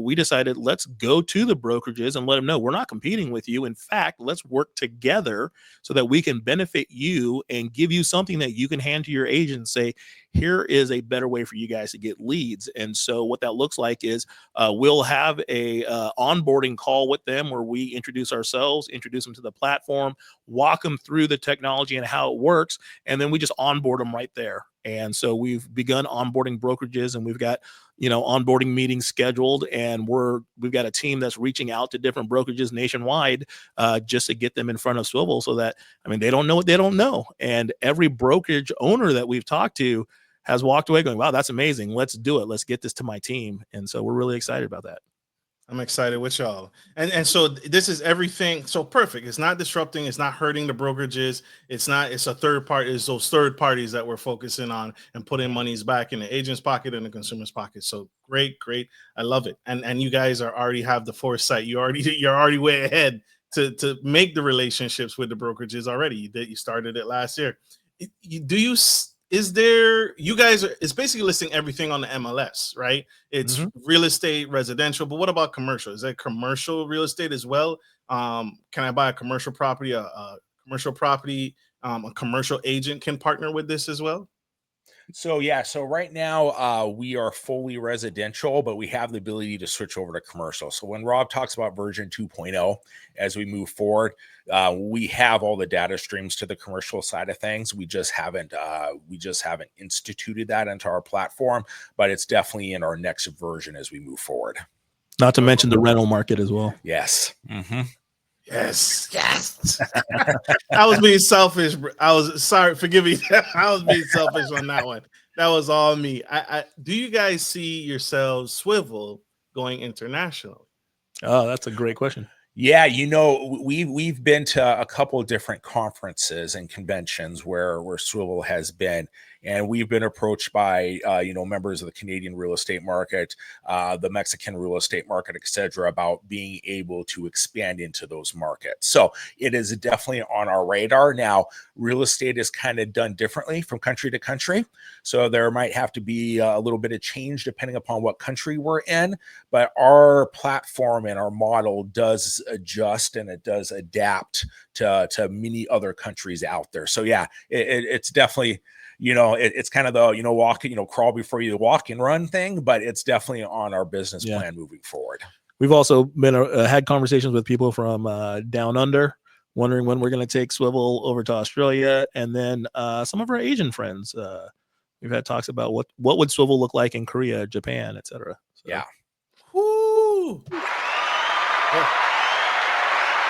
we decided, let's go to the brokerages and let them know we're not competing with you. In fact, let's work together so that we can benefit you and give you something that you can hand to your agent and say, here is a better way for you guys to get leads. And so what that looks like is we'll have a onboarding call with them where we introduce ourselves, introduce them to the platform, walk them through the technology and how it works, and then we just onboard them right there. And so we've begun onboarding brokerages, and we've got onboarding meetings scheduled, and we've got a team that's reaching out to different brokerages nationwide just to get them in front of Swyvvl, so that, they don't know what they don't know. And every brokerage owner that we've talked to, has walked away going, wow, that's amazing. Let's do it. Let's get this to my team. And so we're really excited about that. I'm excited with y'all. And so this is everything. So perfect. It's not disrupting. It's not hurting the brokerages. It's a third party. It's those third parties that we're focusing on and putting monies back in the agent's pocket and the consumer's pocket. So great. I love it. And you guys already have the foresight. You're already way ahead to make the relationships with the brokerages already. That you started it last year. You guys it's basically listing everything on the MLS, right? It's real estate, residential, but what about commercial? Is that commercial real estate as well? Can I buy a commercial property? A commercial agent can partner with this as well? So yeah, so right now we are fully residential, but we have the ability to switch over to commercial. So when Rob talks about version 2.0, as we move forward, we have all the data streams to the commercial side of things. We just haven't instituted that into our platform, but it's definitely in our next version as we move forward. Not to mention the rental market as well. Yes. Yes. I was being selfish. I was sorry. Forgive me. I was being selfish on that one. That was all me. Do you guys see yourselves Swyvvl going international? Oh, that's a great question. Yeah, we've been to a couple of different conferences and conventions where Swyvvl has been, and we've been approached by members of the Canadian real estate market, the Mexican real estate market, etc., about being able to expand into those markets. So it is definitely on our radar. Now, real estate is kind of done differently from country to country, so there might have to be a little bit of change depending upon what country we're in. But our platform and our model does adjust and it does adapt to many other countries out there. So yeah, it's definitely, it's kind of the, walk, crawl before you walk and run thing, but it's definitely on our business plan moving forward. We've also been had conversations with people from down under, wondering when we're going to take Swyvvl over to Australia. And then some of our Asian friends, we've had talks about what would Swyvvl look like in Korea, Japan, etc. So. Yeah. Woo!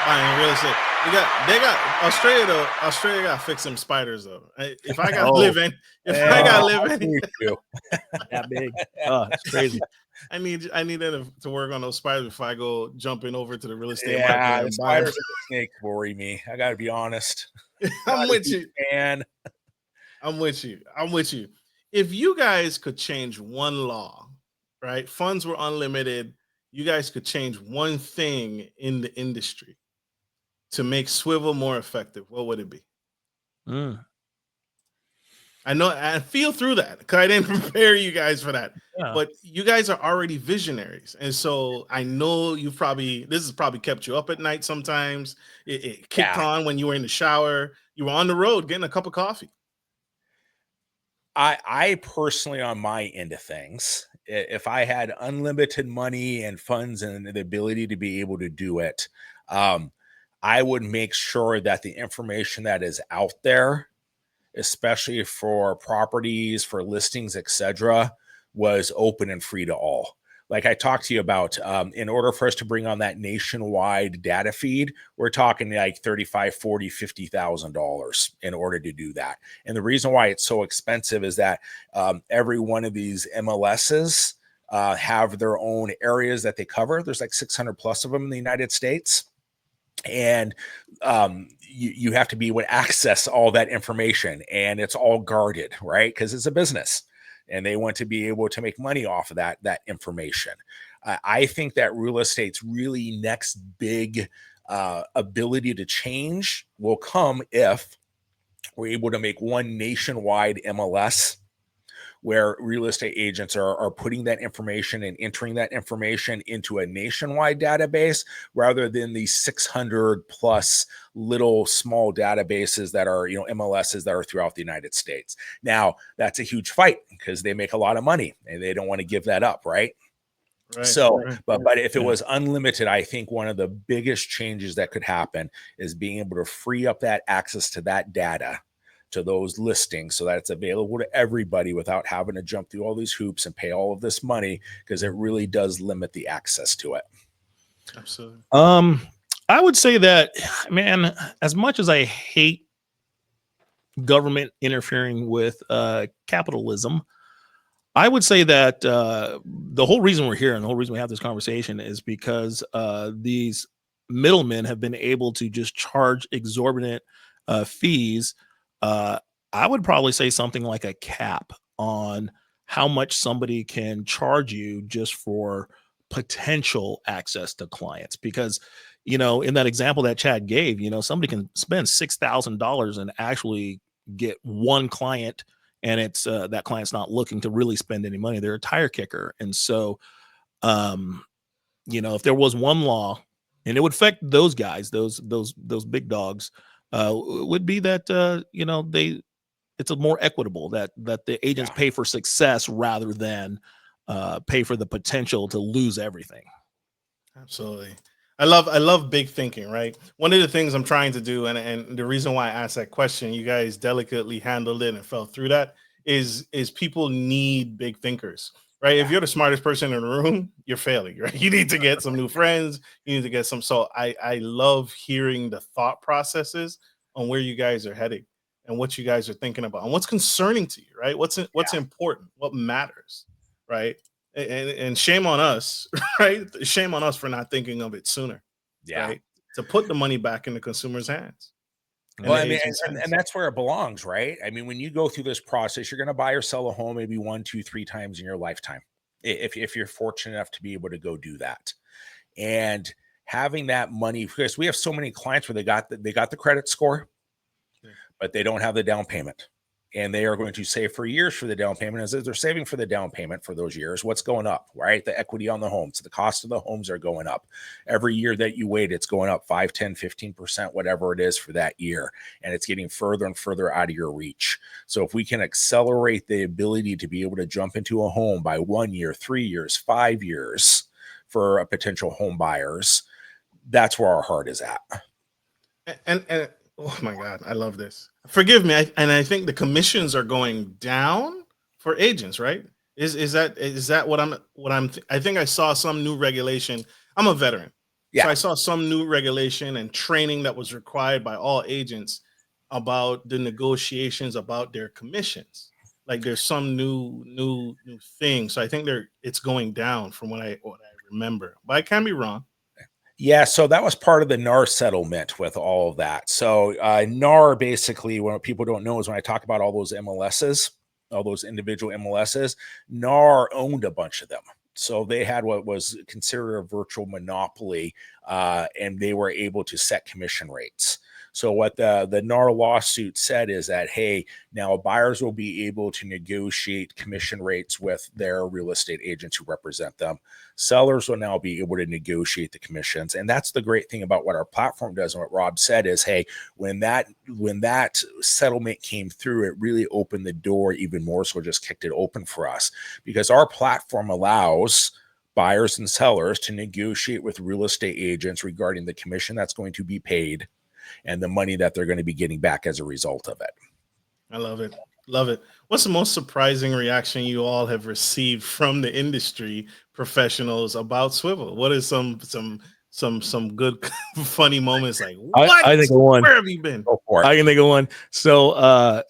Buying real estate. They got Australia though. Australia got to fix some spiders though. If I got to live in, that big. Oh, it's crazy. I need them to work on those spiders before I go jumping over to the real estate market. Yeah, the spiders and the snakes worry me. I gotta be honest. I'm with you, man. I'm with you. If you guys could change one law, right? Funds were unlimited. You guys could change one thing in the industry to make Swyvvl more effective. What would it be? I know, I feel through that because I didn't prepare you guys for that. Yeah. But you guys are already visionaries. And so I know this has probably kept you up at night sometimes. It kicked on when you were in the shower. You were on the road getting a cup of coffee. I personally, on my end of things, if I had unlimited money and funds and the ability to be able to do it, I would make sure that the information that is out there, especially for properties, for listings, etc., was open and free to all. Like I talked to you about, in order for us to bring on that nationwide data feed, we're talking like $35,000, $40,000, $50,000 in order to do that. And the reason why it's so expensive is that every one of these MLSs have their own areas that they cover. There's like 600 plus of them in the United States. And you have to be able to access all that information, and it's all guarded, right? Because it's a business and they want to be able to make money off of that information. I think that real estate's really next big ability to change will come if we're able to make one nationwide MLS where real estate agents are putting that information and entering that information into a nationwide database rather than the 600 plus little small databases that are, MLSs that are throughout the United States. Now, that's a huge fight because they make a lot of money and they don't want to give that up, right? But if it was unlimited, I think one of the biggest changes that could happen is being able to free up that access to that data, to those listings, so that it's available to everybody without having to jump through all these hoops and pay all of this money, because it really does limit the access to it. Absolutely. I would say that, man, as much as I hate government interfering with capitalism. I would say that the whole reason we're here and the whole reason we have this conversation is because these middlemen have been able to just charge exorbitant fees. I would probably say something like a cap on how much somebody can charge you just for potential access to clients. Because, in that example that Chad gave, somebody can spend $6,000 and actually get one client, and it's that client's not looking to really spend any money. They're a tire kicker. And so, if there was one law, and it would affect those guys, those big dogs, would be that it's a more equitable, that the agents pay for success rather than pay for the potential to lose everything. Absolutely. I love big thinking, right? One of the things I'm trying to do, and the reason why I asked that question, you guys delicately handled it and fell through that, is people need big thinkers, right? If you're the smartest person in the room, you're failing, right? You need to get some new friends. You need to get some. So I love hearing the thought processes on where you guys are heading and what you guys are thinking about and what's concerning to you, right? What's important, what matters, right? And shame on us, right? Shame on us for not thinking of it sooner, right? To put the money back in the consumer's hands. Well, I mean, and that's where it belongs, right? I mean, when you go through this process, you're going to buy or sell a home maybe 1, 2, 3 times in your lifetime, if you're fortunate enough to be able to go do that. And having that money, because we have so many clients where they got the credit score, but they don't have the down payment. And they are going to save for years for the down payment. As they're saving for the down payment for those years, what's going up, right? The equity on the homes, the cost of the homes are going up. Every year that you wait, it's going up 5, 10, 15%, whatever it is for that year. And it's getting further and further out of your reach. So if we can accelerate the ability to be able to jump into a home by 1 year, 3 years, 5 years for a potential home buyers, that's where our heart is at. And oh my God, I love this. Forgive me, I think the commissions are going down for agents, right? Is that what I'm? I think I saw some new regulation. I'm a veteran, so I saw some new regulation and training that was required by all agents about the negotiations about their commissions. Like there's some new thing. So I think it's going down from what I remember, but I can be wrong. Yeah, so that was part of the NAR settlement with all of that. So NAR basically, what people don't know is when I talk about all those MLSs, all those individual MLSs, NAR owned a bunch of them. So they had what was considered a virtual monopoly, and they were able to set commission rates. So what the NAR lawsuit said is that, hey, now buyers will be able to negotiate commission rates with their real estate agents who represent them. Sellers will now be able to negotiate the commissions. And that's the great thing about what our platform does. And what Rob said is, hey, when that settlement came through, it really opened the door even more. So it just kicked it open for us, because our platform allows buyers and sellers to negotiate with real estate agents regarding the commission that's going to be paid and the money that they're going to be getting back as a result of it. I love it. Love it. What's the most surprising reaction you all have received from the industry professionals about Swyvvl? What is some good funny moments like, what? I think of one. Where have you been? I can think of one. So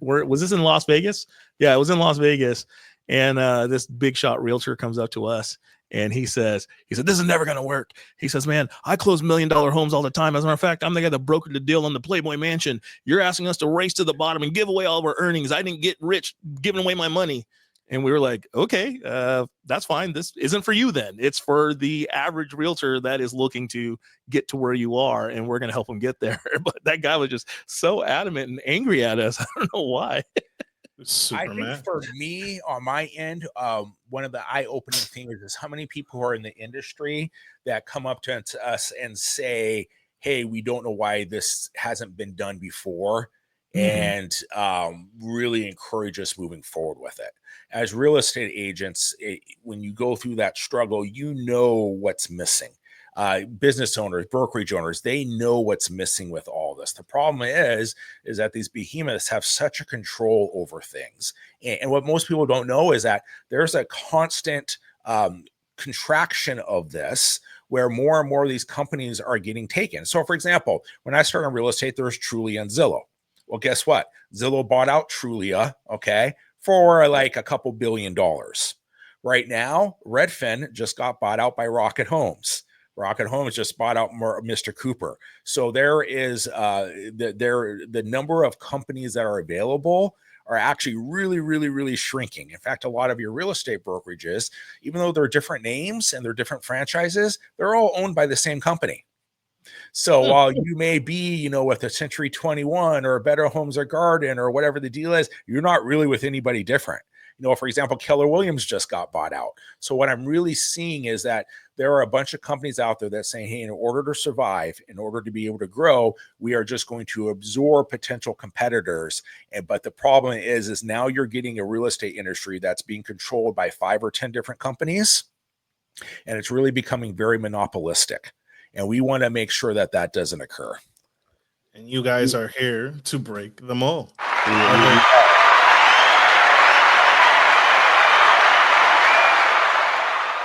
was this in Las Vegas? Yeah, it was in Las Vegas. And this big shot realtor comes up to us and he said, this is never going to work. He says, man, I close $1 million homes all the time. As a matter of fact, I'm the guy that brokered the deal on the Playboy Mansion. You're asking us to race to the bottom and give away all of our earnings. I didn't get rich giving away my money. And we were like, okay, that's fine. This isn't for you then. It's for the average realtor that is looking to get to where you are, and we're going to help them get there. But that guy was just so adamant and angry at us. I don't know why. I think for me, on my end, one of the eye-opening things is how many people who are in the industry that come up to us and say, hey, we don't know why this hasn't been done before, and really encourage us moving forward with it. As real estate agents, when you go through that struggle, you know what's missing. Business owners, brokerage owners, they know what's missing with all this. The problem is that these behemoths have such a control over things. And what most people don't know is that there's a constant contraction of this, where more and more of these companies are getting taken. So for example, when I started in real estate, there was Truly and Zillow. Well, guess what? Zillow bought out Trulia, okay, for like a couple $2 billion. Right now, Redfin just got bought out by Rocket Homes. Rocket Homes just bought out Mr. Cooper. So there is the number of companies that are available are actually really, really, really shrinking. In fact, a lot of your real estate brokerages, even though they're different names and they're different franchises, they're all owned by the same company. So while you may be, with a Century 21 or a Better Homes or Garden or whatever the deal is, you're not really with anybody different. For example, Keller Williams just got bought out. So what I'm really seeing is that there are a bunch of companies out there that say, hey, in order to survive, in order to be able to grow, we are just going to absorb potential competitors. But the problem is now you're getting a real estate industry that's being controlled by 5 or 10 different companies. And it's really becoming very monopolistic. And we want to make sure that that doesn't occur. And you guys are here to break the mold.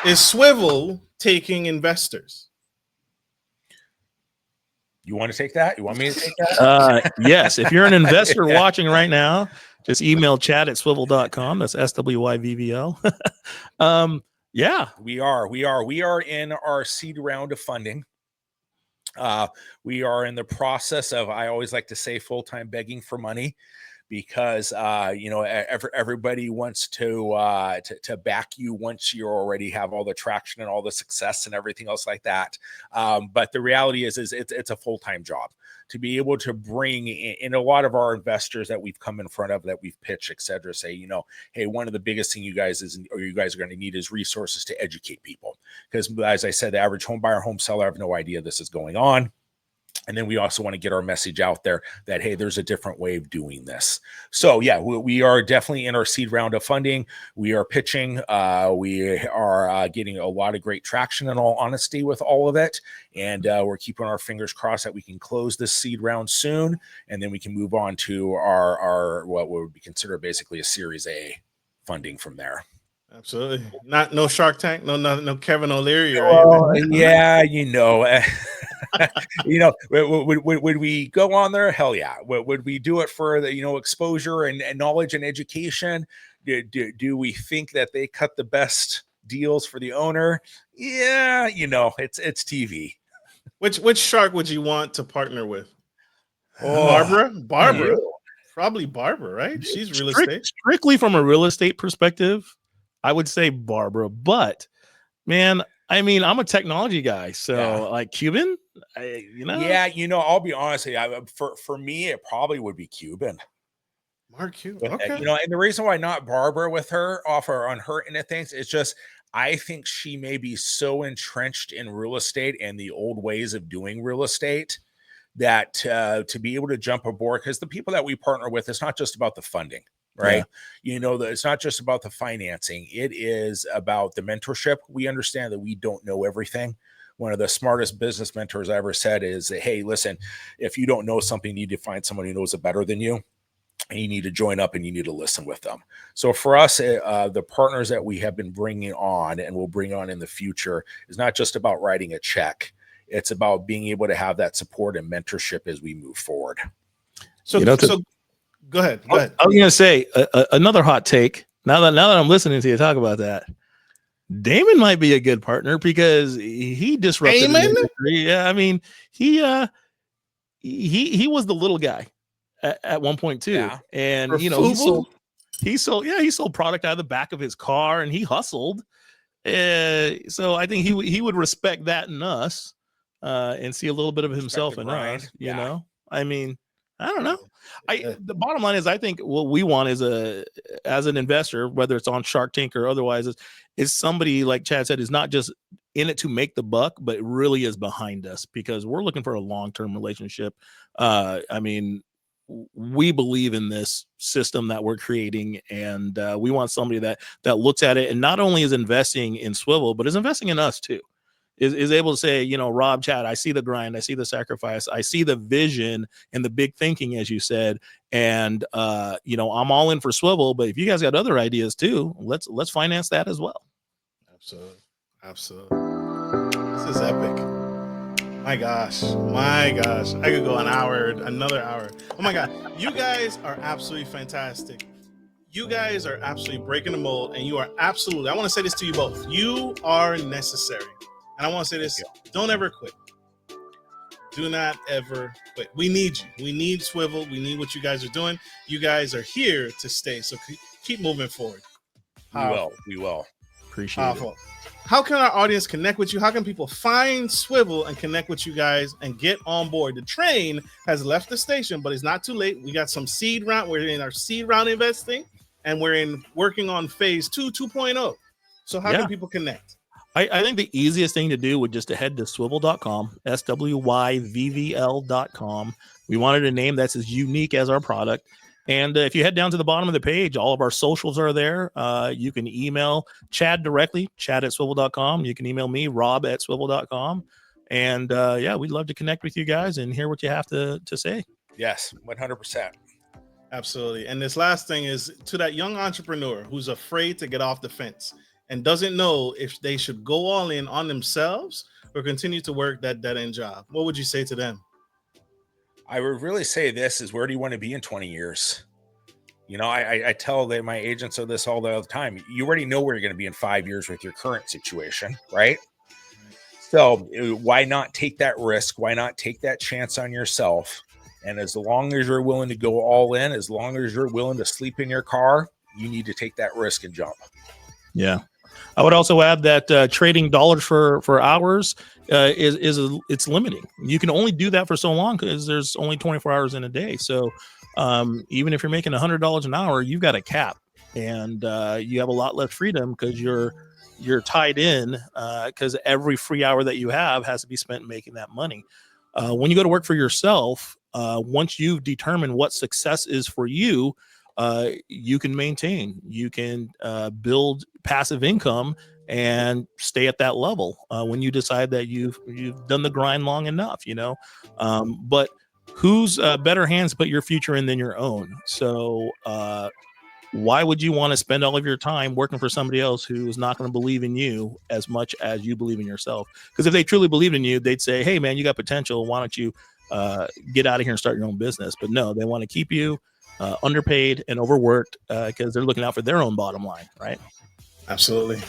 Is Swyvvl taking investors? You want to take that? You want me to take that? Yes. If you're an investor watching right now, just email chat@swyvvl.com. That's SWYVVL. Yeah, we are in our seed round of funding. We are in the process of, I always like to say, full-time begging for money, because everybody wants to back you once you already have all the traction and all the success and everything else like that. But the reality is it's a full-time job to be able to bring in a lot of our investors that we've come in front of, that we've pitched, et cetera, say, hey, one of the biggest thing you guys are going to need is resources to educate people. Because as I said, the average home buyer, home seller have no idea this is going on. And then we also want to get our message out there that, hey, there's a different way of doing this. So yeah, we are definitely in our seed round of funding. We are pitching. We are getting a lot of great traction, in all honesty, with all of it. And we're keeping our fingers crossed that we can close this seed round soon. And then we can move on to our what would be considered basically a Series A funding from there. Absolutely. No Shark Tank, no Kevin O'Leary, right? Yeah, would we go on there? Hell yeah. Would we do it for the exposure and knowledge and education? Do we think that they cut the best deals for the owner? Yeah, it's TV. Which shark would you want to partner with? Barbara? Probably Barbara, right? She's real estate. Strictly from a real estate perspective, I would say Barbara, but man, I mean, I'm a technology guy, so like Cuban, Yeah, I'll be honest with you, for me, it probably would be Cuban. Mark Cuban, okay. And the reason why not Barbara with her on her end of things, it's just, I think she may be so entrenched in real estate and the old ways of doing real estate that to be able to jump aboard, because the people that we partner with, it's not just about the funding. Right. Yeah. It's not just about the financing. It is about the mentorship. We understand that we don't know everything. One of the smartest business mentors I ever said is, hey, listen, if you don't know something, you need to find someone who knows it better than you. And you need to join up and you need to listen with them. So for us, the partners that we have been bringing on and will bring on in the future is not just about writing a check. It's about being able to have that support and mentorship as we move forward. So go ahead. I was going to say another hot take. Now that I'm listening to you talk about that, Damon might be a good partner because he disrupted the industry. Yeah, I mean, he was the little guy at one point too, and he sold product out of the back of his car and he hustled. So I think he would respect that in us and see a little bit of himself in us. You know, I mean. I don't know. The bottom line is, I think what we want is as an investor, whether it's on Shark Tank or otherwise, is somebody, like Chad said, is not just in it to make the buck, but it really is behind us, because we're looking for a long-term relationship. I mean, we believe in this system that we're creating, and we want somebody that looks at it and not only is investing in Swyvvl, but is investing in us too. Is able to say, Rob, Chad, I see the grind, I see the sacrifice, I see the vision and the big thinking, as you said, and I'm all in for Swyvvl. But if you guys got other ideas too, let's finance that as well. Absolutely. This is epic. My gosh, I could go another hour. Oh my God, You guys are absolutely fantastic. You guys are absolutely breaking the mold, and you are absolutely, I want to say this to you both. You are necessary. And I want to say this, don't ever quit. Do not ever quit. We need you. We need Swyvvl. We need what you guys are doing. You guys are here to stay. So keep moving forward. We will. Appreciate it. How can our audience connect with you? How can people find Swyvvl and connect with you guys and get on board? The train has left the station, but it's not too late. We got some seed round. We're in our seed round investing, and we're working on phase 2.0. So how can people connect? I think the easiest thing to do would just to head to swyvvl.com, SWYVVL.com. We wanted a name that's as unique as our product. And if you head down to the bottom of the page, all of our socials are there. You can email Chad directly, chad@swyvvl.com. You can email me, rob@swyvvl.com. And we'd love to connect with you guys and hear what you have to say. Yes, 100%. Absolutely. And this last thing is to that young entrepreneur who's afraid to get off the fence and doesn't know if they should go all in on themselves or continue to work that dead-end job. What would you say to them? I would really say this is, where do you want to be in 20 years? You know, I tell my agents of this all the time. You already know where you're going to be in 5 years with your current situation, right? So why not take that risk? Why not take that chance on yourself? And as long as you're willing to go all in, as long as you're willing to sleep in your car, you need to take that risk and jump. Yeah. I would also add that trading dollars for hours it's limiting. You can only do that for so long because there's only 24 hours in a day. So even if you're making $100 an hour, you've got a cap, and you have a lot less freedom because you're tied in because every free hour that you have has to be spent making that money. When you go to work for yourself, once you've determined what success is for you, you can maintain, you can build passive income and stay at that level when you decide that you've done the grind long enough, but who's better hands to put your future in than your own? So why would you want to spend all of your time working for somebody else who is not going to believe in you as much as you believe in yourself? Because if they truly believed in you, they'd say, hey man, you got potential, why don't you get out of here and start your own business? But no, they want to keep you underpaid and overworked because they're looking out for their own bottom line, right? Absolutely.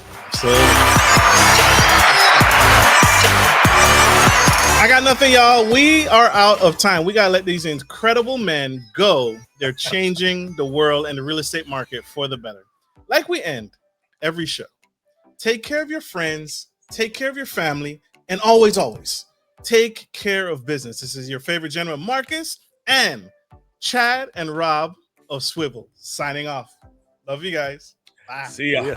I got nothing, y'all. We are out of time. We got to let these incredible men go. They're changing the world and the real estate market for the better. Like we end every show, take care of your friends, take care of your family, and always, always take care of business. This is your favorite gentleman, Marcus and Chad and Rob of Swyvvl, signing off. Love you guys. Bye. See ya.